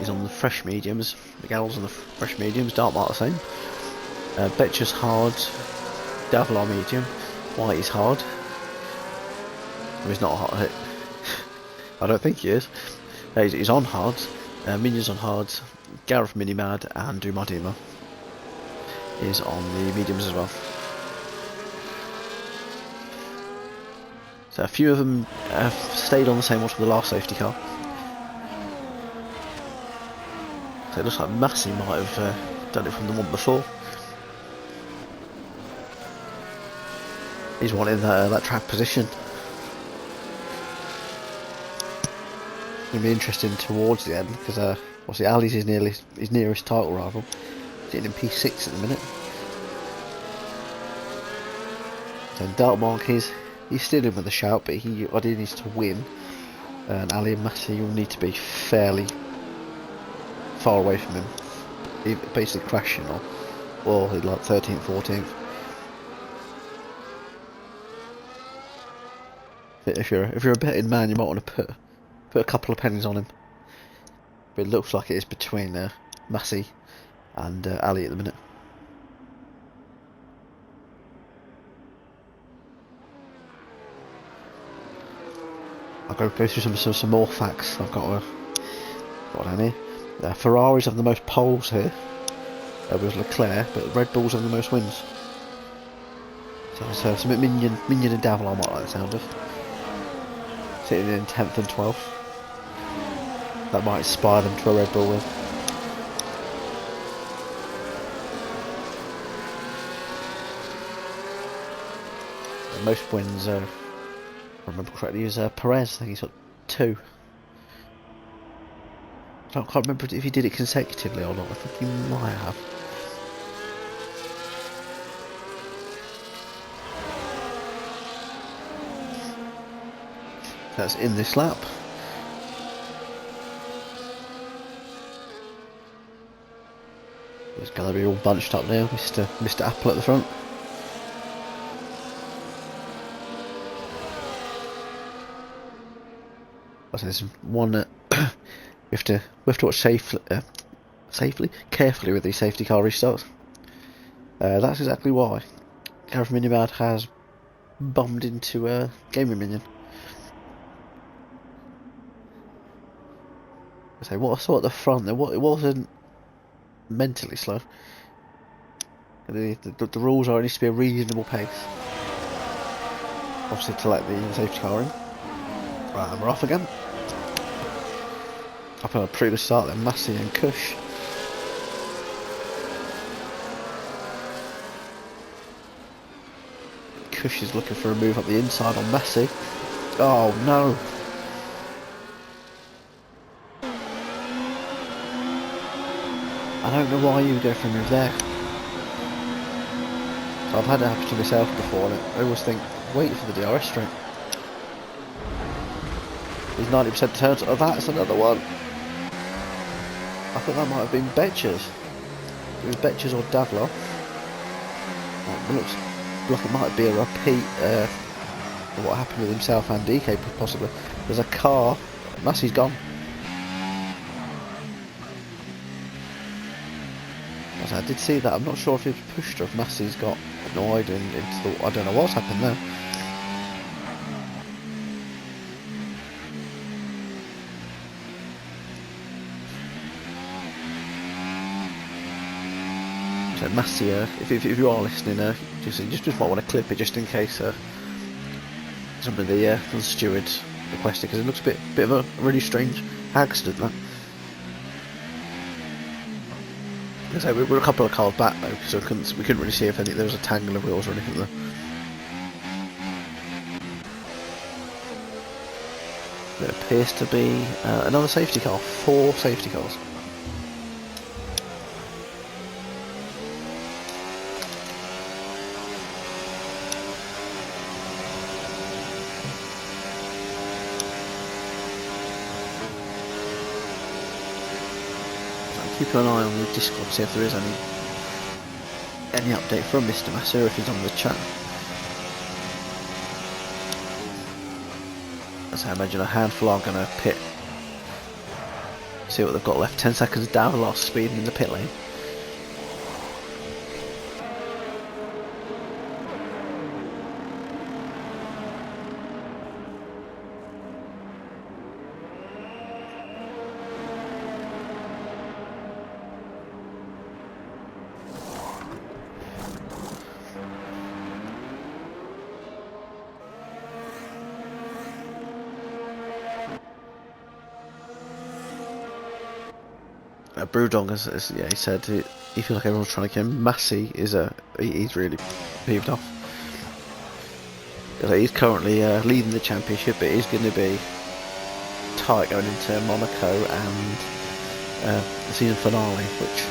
is on the fresh mediums, McGall's on the fresh mediums, Dartmouth the same. Betcher's hard, Davlar medium, White is hard. Well, he's not hard. I don't think he is. He's on hards. Minion's on hards. Gareth Minimad and Dumadima is on the mediums as well. So a few of them have stayed on the same order for the last safety car. So it looks like Massey might have done it from the one before. He's wanting that track position. It's going to be interesting towards the end because obviously Ali's his nearest title rival. Sitting in P6 at the minute. So Dartmark he's still in with a shout, but he ideally needs to win. And Ali and Massey will need to be fairly far away from him, basically crashing or like 13th, 14th. If you're a betting man, you might want to put a couple of pennies on him. But it looks like it is between Massey and Ali at the minute. I'll go through some more facts. I've got down here. Ferraris have the most poles here. With Leclerc, but Red Bulls have the most wins. So some Minion and Davil I might like the sound of. Sitting in 10th and 12th. That might inspire them to a Red Bull win. The most wins, if I remember correctly, is Perez. I think he's got 2. I can't remember if he did it consecutively or not. I think he might have. That's in this lap. It's going to be all bunched up now, Mr. Apple at the front. So there's one that we have to watch carefully with these safety car restarts. That's exactly why Gareth Minimad has bummed into a gaming minion. So what I saw at the front there, it wasn't mentally slow. The rules are it needs to be a reasonable pace. Obviously to let the safety car in. Right, and we're off again. Up on a pretty good start then, Massey and Cush. Cush is looking for a move up the inside on Massey. Oh no! I don't know why you would go for a move there. So I've had it happen to myself before, and I always think, wait for the DRS straight. These 90% turns. Oh, that's another one. I thought that might have been Betcher's. It was Betcher's or Davlar. It looks like it might be a repeat of what happened with himself and DK possibly. There's a car. Massey's gone. I did see that. I'm not sure if he was pushed or if Massey's got annoyed and I don't know what's happened there. So Massey, if you are listening, just might want to clip it just in case some of the stewards requested, because it looks a bit of a really strange accident. That. So we were a couple of cars back though, so we couldn't really see if there was a tangle of wheels or anything there. There appears to be another safety car, 4 safety cars. Keep an eye on the Discord, see if there is any update from Mr. Massey, or if he's on the chat. As I imagine a handful are going to pit. See what they've got left. 10 seconds down, last speed in the pit lane. Brewdog, he said he feels like everyone's trying to kill him. Massey he's really peeved off. He's currently leading the championship, but he's going to be tight going into Monaco and the season finale, which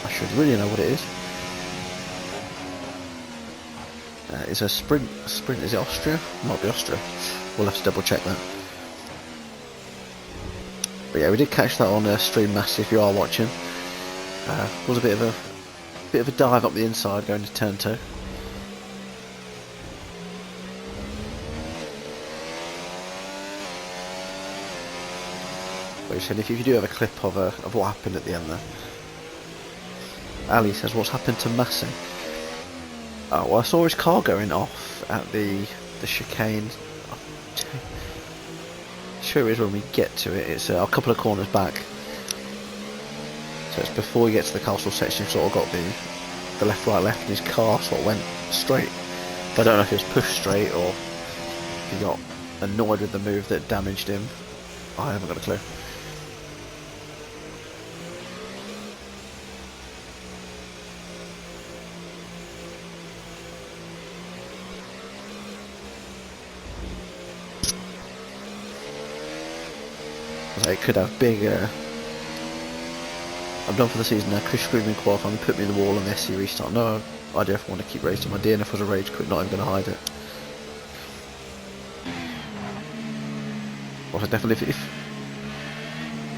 I should really know what it is. It's a sprint. Is it Austria? Might be Austria. We'll have to double check that. But yeah, we did catch that on stream, Massey, if you are watching. Was a bit of a dive up the inside going to turn 2. But he said if you do have a clip of what happened at the end there. Ali says, what's happened to Massey? Oh, well, I saw his car going off at the chicane. Sure is when we get to it. It's a couple of corners back, so it's before you get to the castle section. You've sort of got the left, right, left, and his car sort of went straight. But I don't know if it was pushed straight or if he got annoyed with the move that damaged him. I haven't got a clue. It could have big. I'm done for the season now. Chris Screaming qualifying, put me in the wall on the SC restart. No idea if I want to keep racing. My DNF was a rage quit, not even going to hide it. Well, definitely, if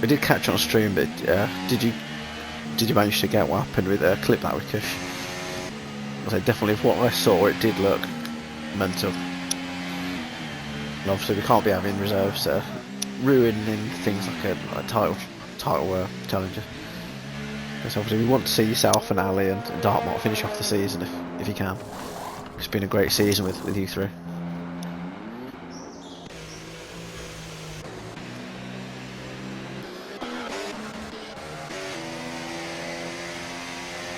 we did catch on stream, but did you manage to get what happened with clip that with Kush? I definitely, if what I saw, it did look mental. And obviously, we can't be having reserves ruining things like a title challenger. Because obviously we want to see yourself and Ali and Dartmouth finish off the season if you can. It's been a great season with you three.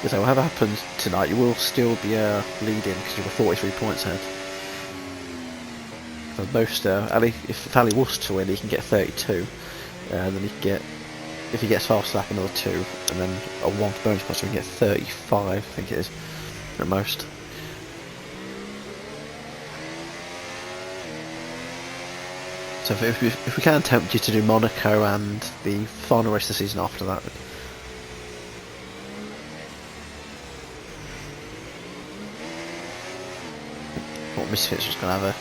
So whatever happens tonight, you will still be leading because you were 43 points ahead. Most Ali, if Ali was to win, he can get 32, and then he can get, if he gets fast lap, another 2, and then a 1 bonus point, so he can get 35, I think it is, at most. So if we can tempt you to do Monaco and the final race of the season after that. What Misfits was going to have a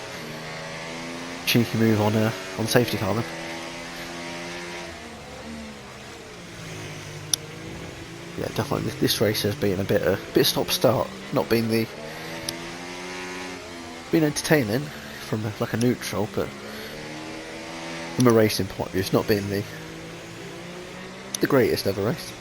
cheeky move on safety car then. Yeah, definitely this race has been a bit stop-start, not been entertaining from like a neutral, but from a racing point of view, it's not been the greatest ever race.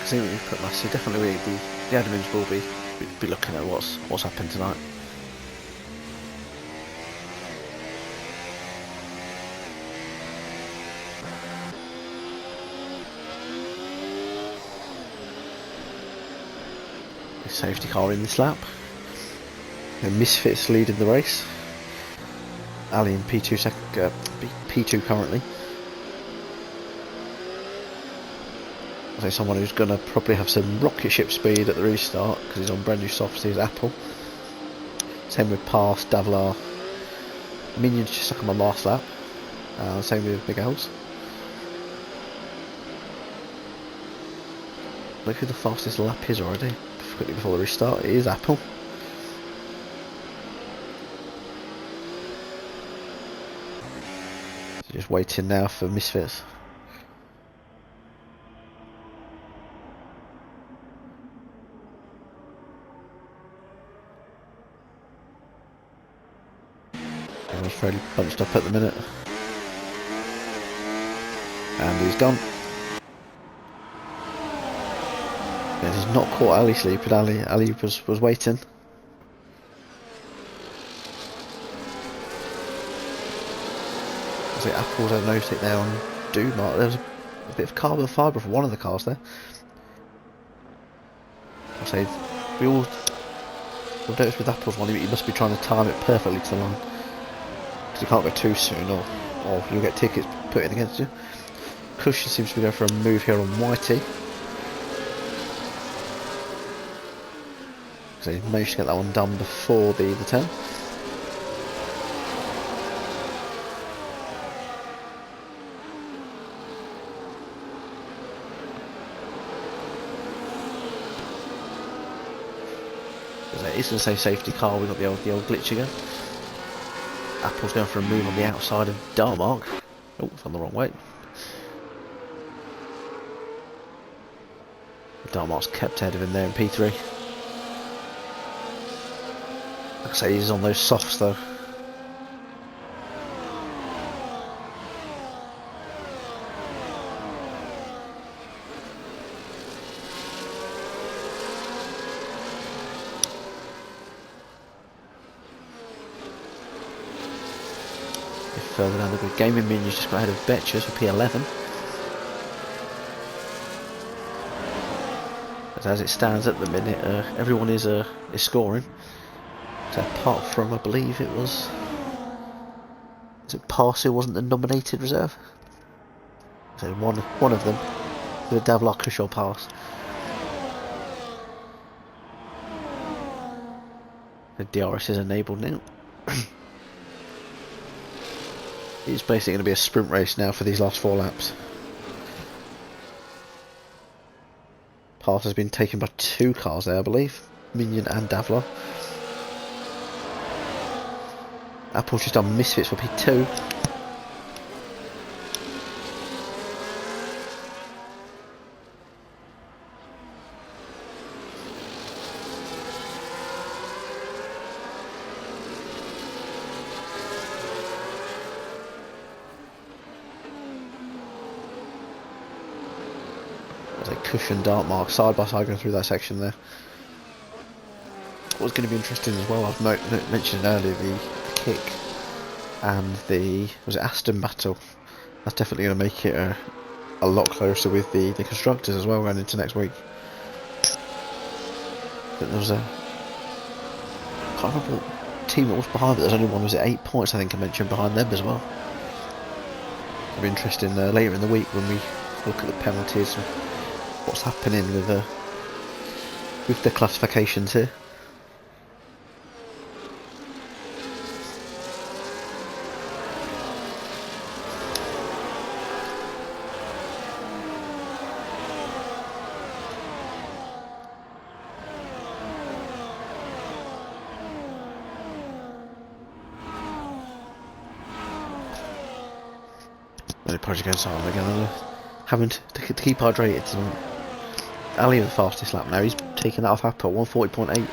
I think we put massive. Definitely, the admins will be looking at what's happened tonight. Safety car in this lap. The Misfits leading the race. Ali in P2 currently. I say someone who's going to probably have some rocket ship speed at the restart because he's on brand new softs is Apple. Same with Pass, Davlar. Minions just stuck on my last lap. Same with Big L's. Look who the fastest lap is already. Quickly before the restart, it is Apple. So just waiting now for Misfits. Everyone's fairly bunched up at the minute. And he's gone. He's not caught Ali sleeping. Ali was waiting. Was it Apples? I noticed it there on Dumark. There was a bit of carbon fibre for one of the cars there. I say we all noticed with Apples one, he must be trying to time it perfectly to the line because you can't go too soon, or you'll get tickets put in against you. Cushion seems to be going for a move here on Whitey. So he managed to get that one done before the turn. It's going to say safety car. We got the old glitch again. Apple's going for a move on the outside of Darmark. Oh, it's gone the wrong way. Darmark's kept ahead of him there in P3. Like I say, he's on those softs though. Further down the grid, Gaming Minions just got ahead of Betchers for P11. But as it stands at the minute, everyone is scoring. So apart from, I believe it was, is it Pass who wasn't the nominated reserve? So one of them, the Davlar Kushal Pass. The DRS is enabled now. It's basically going to be a sprint race now for these last 4 laps. Pass has been taken by 2 cars there, I believe. Minion and Davlar. Apple's just on Misfits for P2. Cushion Dartmark side by side going through that section there. What's going to be interesting as well, I've mentioned earlier, the kick and the, was it Aston battle? That's definitely going to make it a lot closer with the constructors as well going into next week. But there was I can't remember what team it was behind, but there's only one, was it 8 points I think I mentioned behind them as well. It'll be interesting later in the week when we look at the penalties and what's happening with the classifications here. The project goes on again. Having to keep hydrated tonight. Ali the fastest lap now, he's taking that off Apple, 140.8.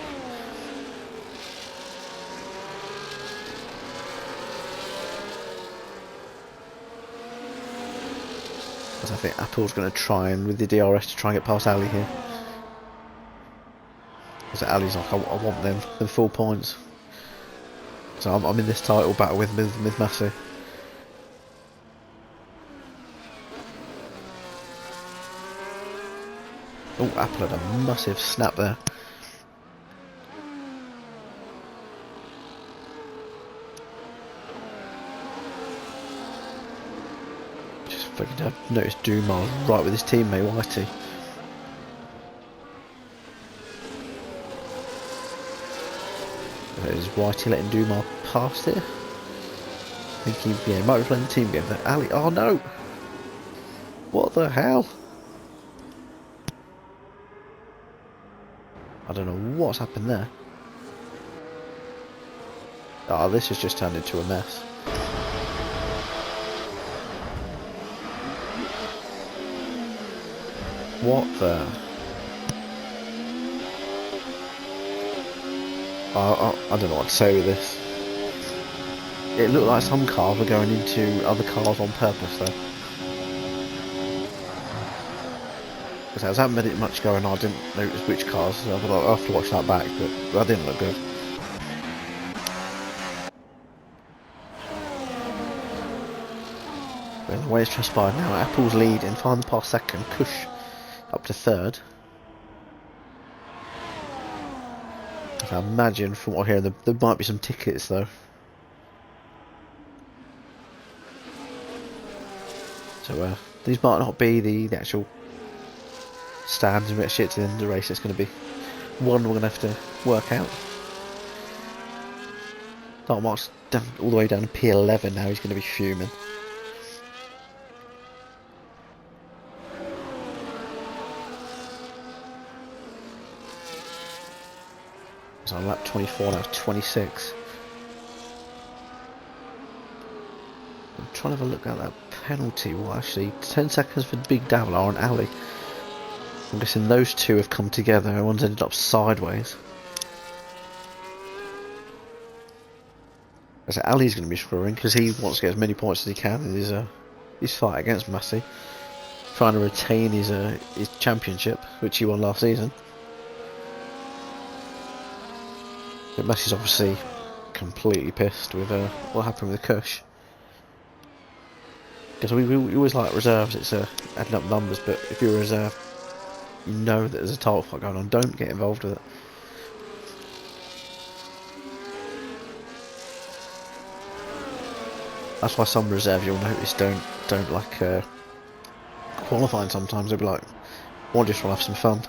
Because I think Apple's going to try and, with the DRS, to try and get past Ali here. Because Ali's like, I want them for the full points. So I'm in this title battle with Massey. Oh, Apple had a massive snap there. Just fucking noticed Dumas right with his teammate Whitey. Is Whitey letting Dumas pass here? I think he might be playing the team game there. Ali, oh no! What the hell? I don't know what's happened there. Oh, this has just turned into a mess. What the? I don't know what to say with this. It looked like some cars were going into other cars on purpose though. Because there hasn't been much going on, I didn't notice which cars, so I'll have to watch that back, but that didn't look good. But the way it's transpired now, Apple's leading, Van past second, Kush up to third. I imagine from what I hear there might be some tickets though. So these might not be the actual stands and shit to the end of the race. It's going to be one we're going to have to work out. Start marks down, all the way down to P11 now. He's going to be fuming. So on lap 24 now, 26. I'm trying to have a look at that penalty. Well, actually, 10 seconds for Big Davlar and Ali. I'm guessing those two have come together and one's ended up sideways. I say Ali's going to be screwing because he wants to get as many points as he can in his fight against Massey, trying to retain his championship, which he won last season. But Massey's obviously completely pissed with what happened with Kush. Because we always like reserves, it's adding up numbers, but if you're a reserve, you know that there's a title fight going on, don't get involved with it. That's why some reserves you'll notice don't like qualifying sometimes. They'll be like, I just want to have some fun.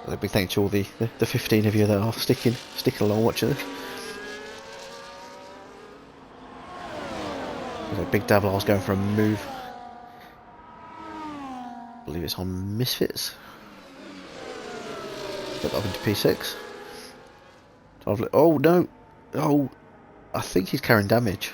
A big thank you to all the 15 of you that are sticking along watching this. Big Davlar's going for a move. I believe it's on Misfits. Get that up into P6. Oh no! Oh, I think he's carrying damage.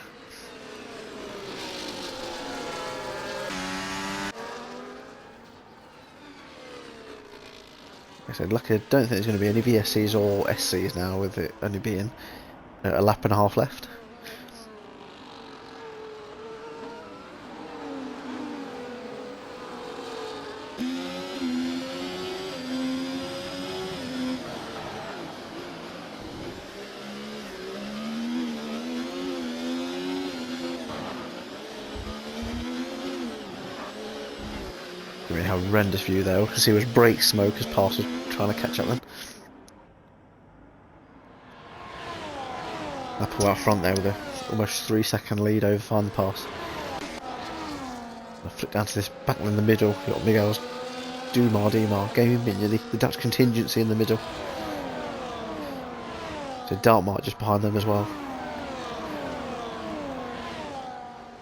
Like I said, luckily, I don't think there's going to be any VSCs or SCs now, with it only being a lap and a half left. I mean, how horrendous view there. Because he was brake smoke as Pass was trying to catch up then. Apple out front there with a almost 3-second lead over Van Pass. I flick down to this back one in the middle. You've got Miguel's Dumas, Gaming Minion, the Dutch contingency in the middle. So Dartmart just behind them as well.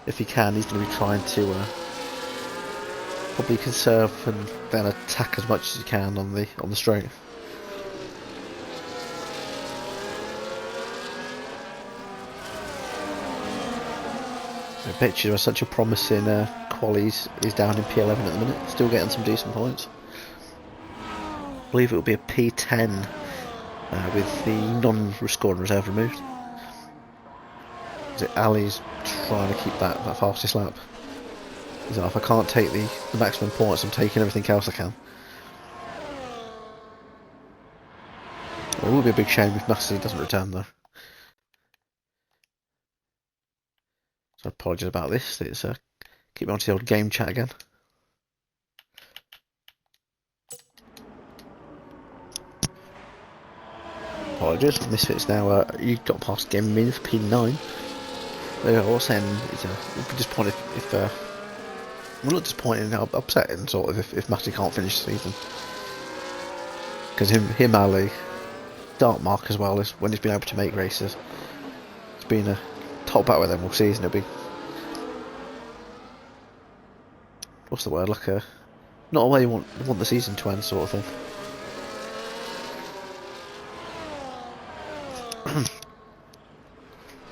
If he can, he's going to be trying to probably conserve and then attack as much as he can on the straight. I bet you there was such a promising qualies is down in P11 at the minute, still getting some decent points. I believe it will be a P10 with the non-scoring reserve removed. Is it Ali's trying to keep that fastest lap? Is it, if I can't take the maximum points, I'm taking everything else I can. It will be a big shame if Massey doesn't return though. So apologies about this. It's keep me onto the old game chat again. Apologies. Misfits now. You got past game min for P9. What I was saying is it'd be disappointed if. Well, not disappointing. Upsetting sort of if Massey can't finish the season. Because him, Ali, Dark Mark as well is when he's been able to make races. It's been a top battle with them all season. It'll be, what's the word, like a, not a way you want the season to end sort of thing.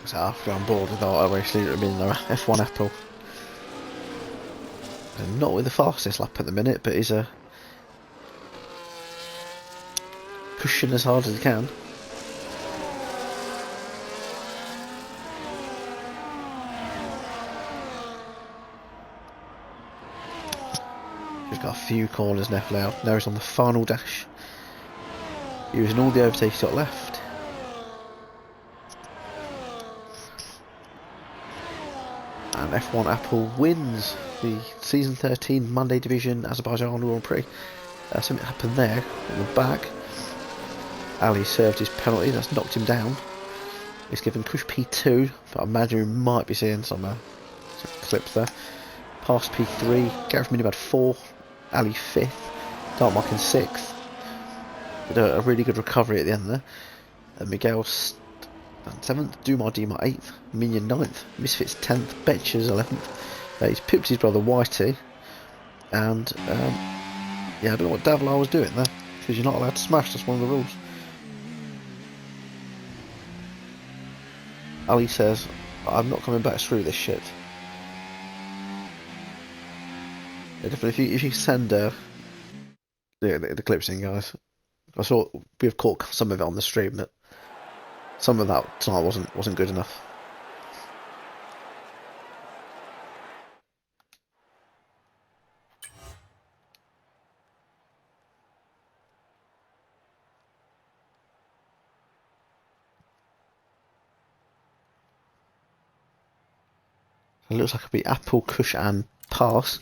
So after I'm bored with our race leader being the F1 Apple. And not with the fastest lap at the minute, but he's pushing as hard as he can. He's got a few corners left now. Now he's on the final dash. Using all the overtakes he's got left. And F1 Apple wins the Season 13 Monday Division Azerbaijan Grand Prix. Something happened there in the back. Ali served his penalty, that's knocked him down. He's given Kush P2, but I imagine we might be seeing some clips there. Past P3, Gareth Minibad 4, Ali 5th, Dark Mark in 6th. Did a really good recovery at the end there. And Miguel 7th, Dumar Dima 8th, Minion 9th, Misfits 10th, Betchers 11th. He's pipped his brother Whitey. And yeah, I don't know what Davlar was doing there, because you're not allowed to smash, that's one of the rules. Ali says, I'm not coming back through this shit. Yeah, definitely, if you send the clips in, guys. I saw we've caught some of it on the stream, but some of that tonight wasn't good enough. It looks like it'll be Apple, Kush and Pass.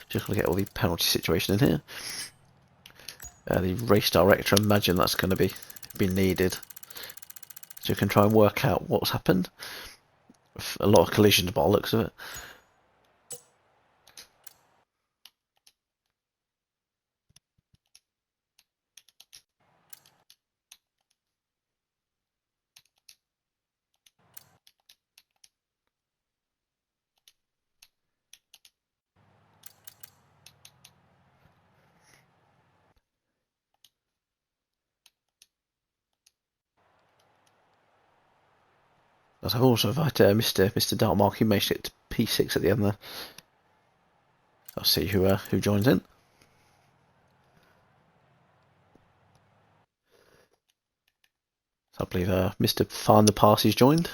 Just going to get all the penalty situation in here. The race director, I imagine that's going to be needed. So you can try and work out what's happened. A lot of collisions by the looks of it. As I've also invited Mr. Dartmark, he makes it to P6 at the end there. I'll see who joins in. So I believe Mr. Find the Pass is joined.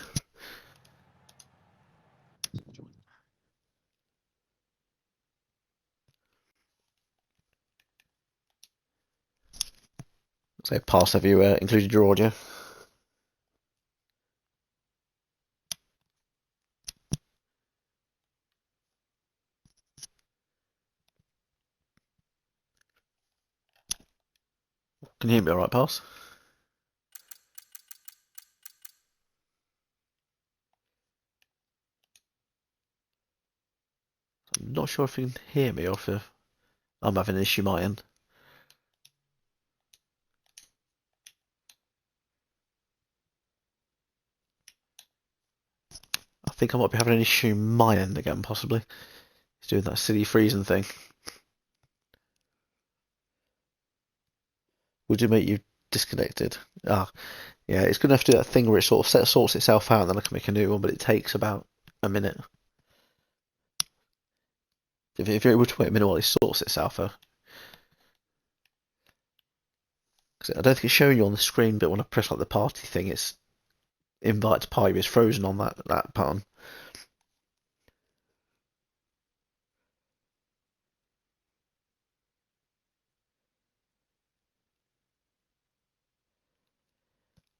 So Pass, have you included your audio? Can you hear me alright, Pass? I'm not sure if you can hear me or if I'm having an issue my end. I think I might be having an issue my end again, possibly. He's doing that silly freezing thing. Would you make you disconnected? Ah, yeah, it's gonna have to do that thing where it sort of sorts itself out and then I can make a new one, but it takes about a minute. If you're able to wait a minute while it sorts itself out. Because I don't think it's showing you on the screen, but when I press like the party thing, it's invite to party is frozen on that button.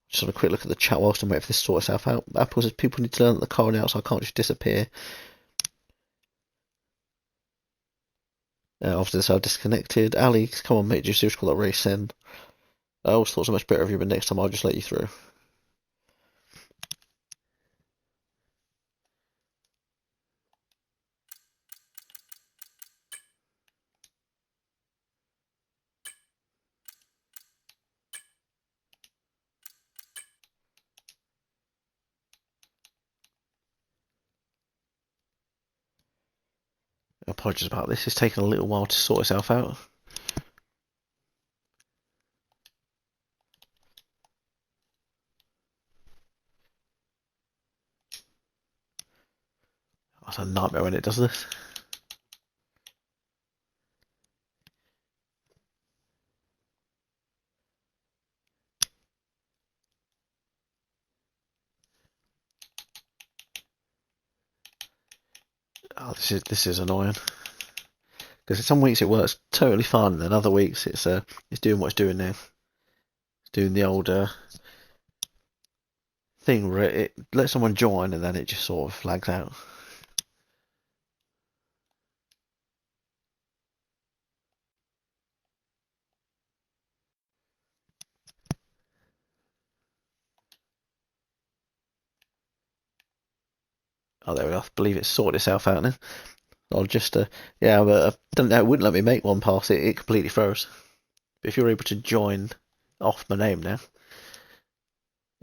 Just have a quick look at the chat whilst I'm waiting for this to sort itself out. Apple says people need to learn that the car now, so I can't just disappear. After this, I've disconnected. Ali, come on, mate, do you seriously call that race in? I always thought it was much better of you, but next time I'll just let you through. Apologies about this, it's taken a little while to sort itself out. That's a nightmare when it does this. Oh, this is annoying. Because some weeks it works totally fine, and then other weeks it's doing what it's doing now. It's doing the old thing where it lets someone join and then it just sort of flags out. Oh, there we go. I believe it's sorted itself out now. I'll just, yeah, but I don't know, it wouldn't let me make one pass. It completely froze. But if you're able to join off my name now,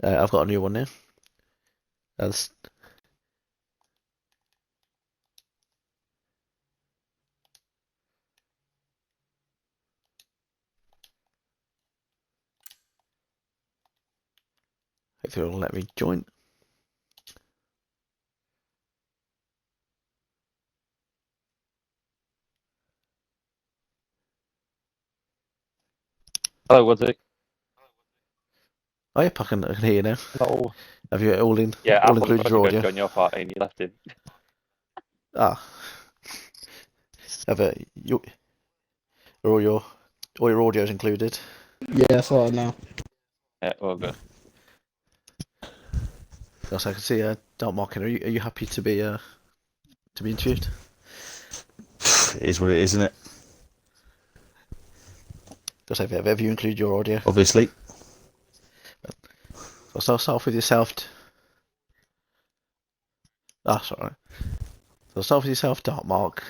I've got a new one now. That's, hopefully it'll let me join. Hello, Woodzy. Oh, yeah, I can hear you now. Hello. Have you all Yeah, all Apple included your audio? on your party and you left him. Ah, have are all your audios included? Yeah, I saw it now. Yeah, all good. Yes, I can see Dark Marking. Are you happy to be interviewed? It is what it is, isn't it? Just have you included your audio? Obviously. So I'll start off with yourself. Sorry. So I'll start with yourself, Dark Mark.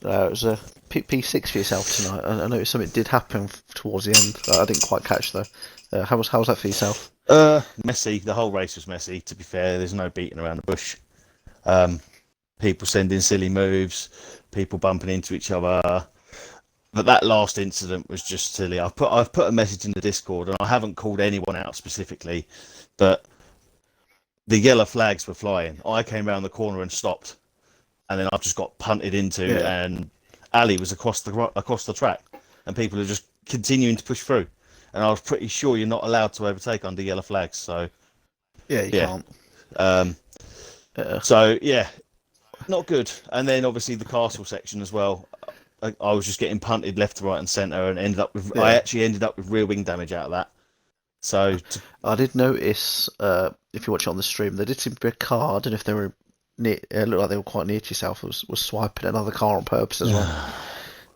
It was a P6 for yourself tonight. I noticed something did happen towards the end that I didn't quite catch though. How was that for yourself? Messy. The whole race was messy. To be fair, there's no beating around the bush. People sending silly moves, people bumping into each other. But that last incident was just silly. I've put a message in the Discord, and I haven't called anyone out specifically, but the yellow flags were flying. I came around the corner and stopped, and then I've just got punted into, and Ali was across the track, and people are just continuing to push through. And I was pretty sure you're not allowed to overtake under yellow flags. So you can't. So yeah, not good. And then obviously the castle section as well. I was just getting punted left to right and centre, and I actually ended up with rear wing damage out of that. So I did notice, if you watch it on the stream, there did seem to be a car. I don't know if they were near. It looked like they were quite near to yourself. Was swiping another car on purpose as well.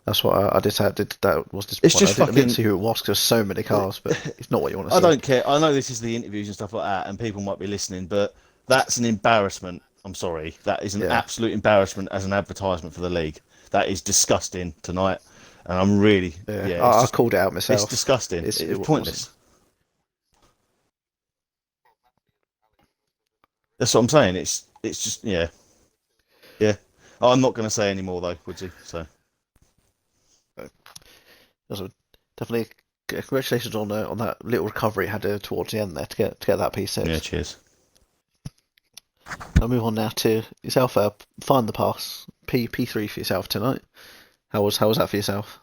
That's what I did say. That was disappointing. It's just I didn't see who it was because there's so many cars, but it's not what you want to see. I don't care. I know this is the interviews and stuff like that, and people might be listening, but that's an embarrassment. I'm sorry. That is an absolute embarrassment as an advertisement for the league. That is disgusting tonight, and I'm really I called it out myself. It's disgusting. It's pointless. That's what I'm saying. It's just yeah. I'm not going to say any more though, would you? So definitely congratulations on that little recovery it had towards the end there to get that P6. Yeah, cheers. I'll move on now to yourself. Find the pass. P3 for yourself tonight. How was that for yourself?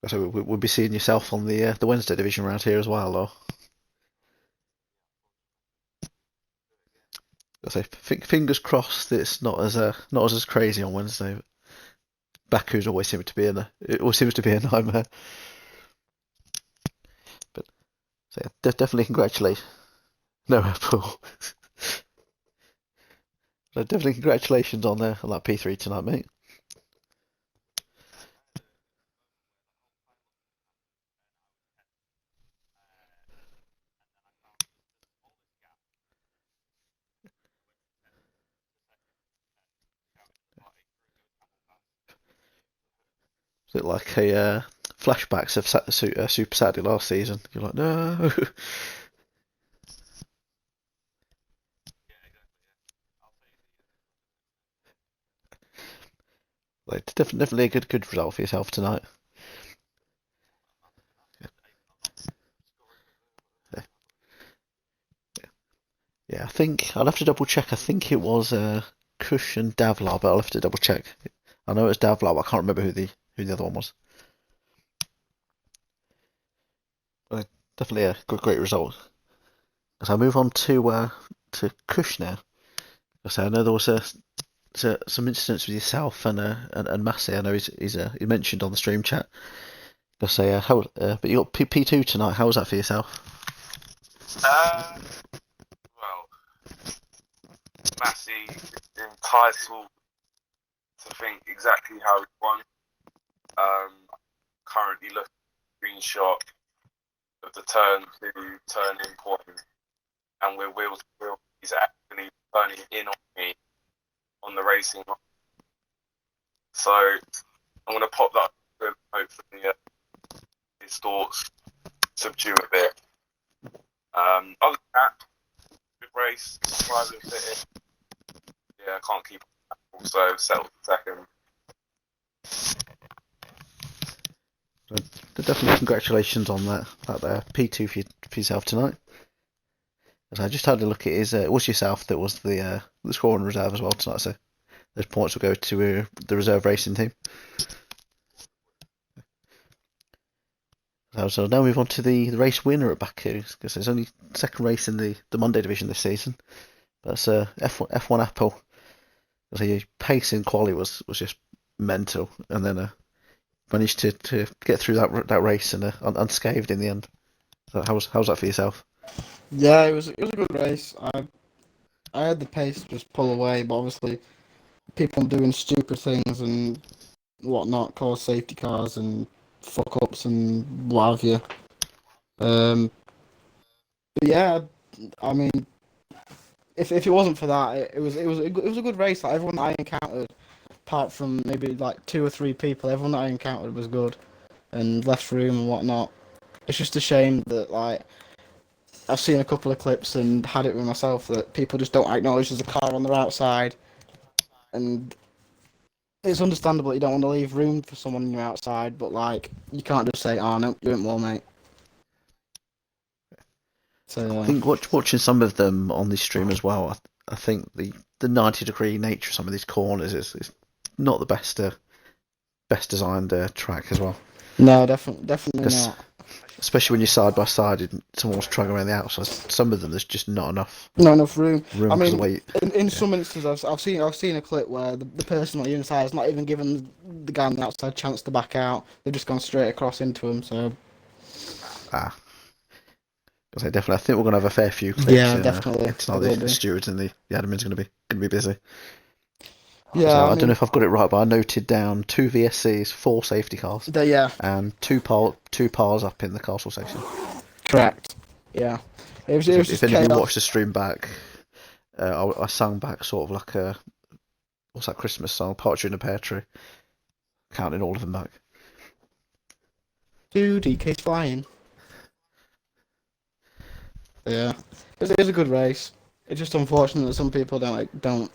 So we'll be seeing yourself on the Wednesday division round here as well, or? I say fingers crossed it's not as crazy on Wednesday. But Baku's always seems to be it always seems to be a nightmare. But so yeah, definitely congratulations. No, Paul. So definitely congratulations on that P3 tonight, mate. Is it like a flashbacks of Super Saturday last season? You're like, no. Like, definitely a good result for yourself tonight. Yeah, I think I'll have to double check. I think it was Kush and Davlar, but I'll have to double check. I know it was Davlar, but I can't remember who the other one was. But definitely a great result. So I move on to Kush now. So I know there was some incidents with yourself and Massey. I know he mentioned on the stream chat. I say but you got P2 tonight. How was that for yourself? Well, Massey is entitled to think exactly how he won. Currently looking at a screenshot of the turning point, and we're wheel to wheel. He's actually turning in on me on the racing line. So I'm going to pop that up and hopefully his thoughts subdue a bit. Other than that, good race, surprising fit. Yeah, I can't keep up. Also settled second. Definitely congratulations on that P2 for yourself tonight. So I just had a look at it was yourself that was the score on reserve as well tonight, so those points will go to the reserve racing team. So now move on to the race winner at Baku, because there's only second race in the Monday division this season. That's F1 Apple. So your pace in quali was just mental, and then managed to get through that race and unscathed in the end. So how's that for yourself? Yeah, it was a good race. I had the pace just pull away, but obviously people doing stupid things and whatnot cause safety cars and fuck ups and what have you. But yeah, I mean, if it wasn't for that, it was a good race. Like everyone that I encountered, apart from maybe like 2 or 3 people, everyone that I encountered was good and left room and whatnot. It's just a shame that like I've seen a couple of clips and had it with myself that people just don't acknowledge there's a car on their outside, and it's understandable you don't want to leave room for someone on your outside, but like you can't just say, "Oh no, you ain't well, mate." So I think watching some of them on this stream as well, I think the 90-degree nature of some of these corners is not the best designed track as well. No, definitely not. Especially when you're side by side and someone's trying around the outside. Some of them there's just not enough. Not enough room. I mean, way, in some instances, I've seen a clip where the person on the inside has not even given the guy on the outside a chance to back out. They've just gone straight across into him. So. Definitely, I think we're going to have a fair few clips. Yeah, definitely. Tonight, the stewards and the admin's going to be busy. Yeah, so I don't know if I've got it right, but I noted down 2 VSCs, 4 safety cars, and 2 pars up in the castle section. Correct. Yeah. It was if just any of you chaos. watch the stream back, I sang back sort of like a what's that Christmas song, Partridge in a Pear Tree, counting all of them back. Dude, DK's flying. Yeah, it was a good race. It's just unfortunate that some people don't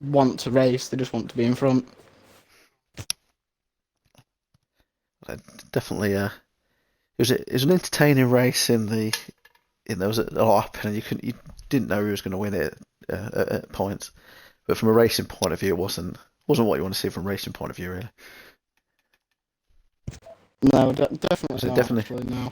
want to race; they just want to be in front. Definitely, it was an entertaining race there was a lot happening. You didn't know who was going to win it at points, but from a racing point of view, it wasn't what you want to see from a racing point of view, really. No, definitely not. Definitely. Actually, no.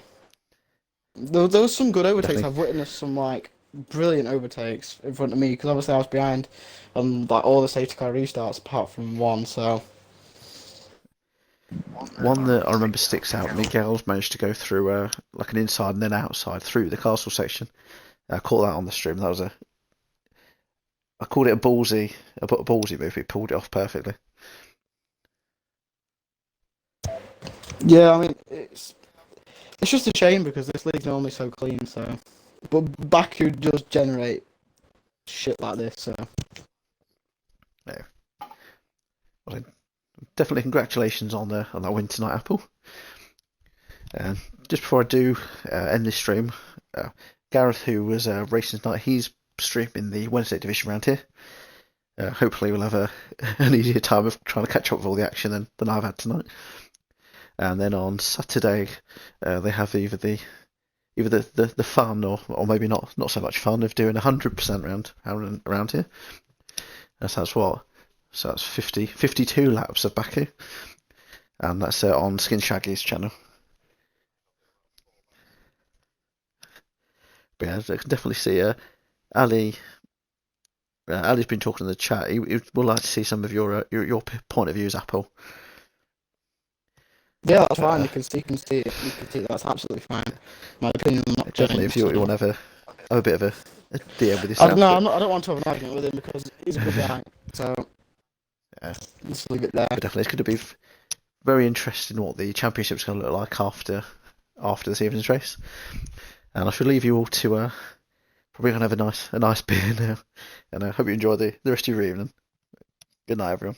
There was some good overtakes. Definitely. I've witnessed some like brilliant overtakes in front of me because obviously I was behind on like all the safety car restarts apart from one. So One that I remember sticks out. Miguel's managed to go through like an inside and then outside through the castle section. I caught that on the stream. I called it a ballsy move. He pulled it off perfectly. yeah, I mean it's just a shame because this league's normally so clean. So, but Baku does generate shit like this. So No. Well, definitely congratulations on that win tonight, Apple. And just before I do end this stream, Gareth, who was racing tonight, he's streaming the Wednesday division round here. Hopefully we'll have an easier time of trying to catch up with all the action than I've had tonight. And then on Saturday, they have either the fun or maybe not so much fun of doing 100% around here. So that's 52 laps of Baku, and that's on Skin Shaggy's channel. But yeah, I can definitely see Ali. Ali's been talking in the chat. He would like to see some of your point of views, Apple. yeah, that's fine. You can see it. You can see that's absolutely fine. My opinion on not Definitely, if you want to have a bit of a DM with I yourself. don't want to have an argument with him because he's a good guy. So just leave it there. But definitely, it's going to be very interesting what the championship's going to look like after this evening's race. And I shall leave you all to probably going to have a nice beer now. And I hope you enjoy the rest of your evening. Good night, everyone.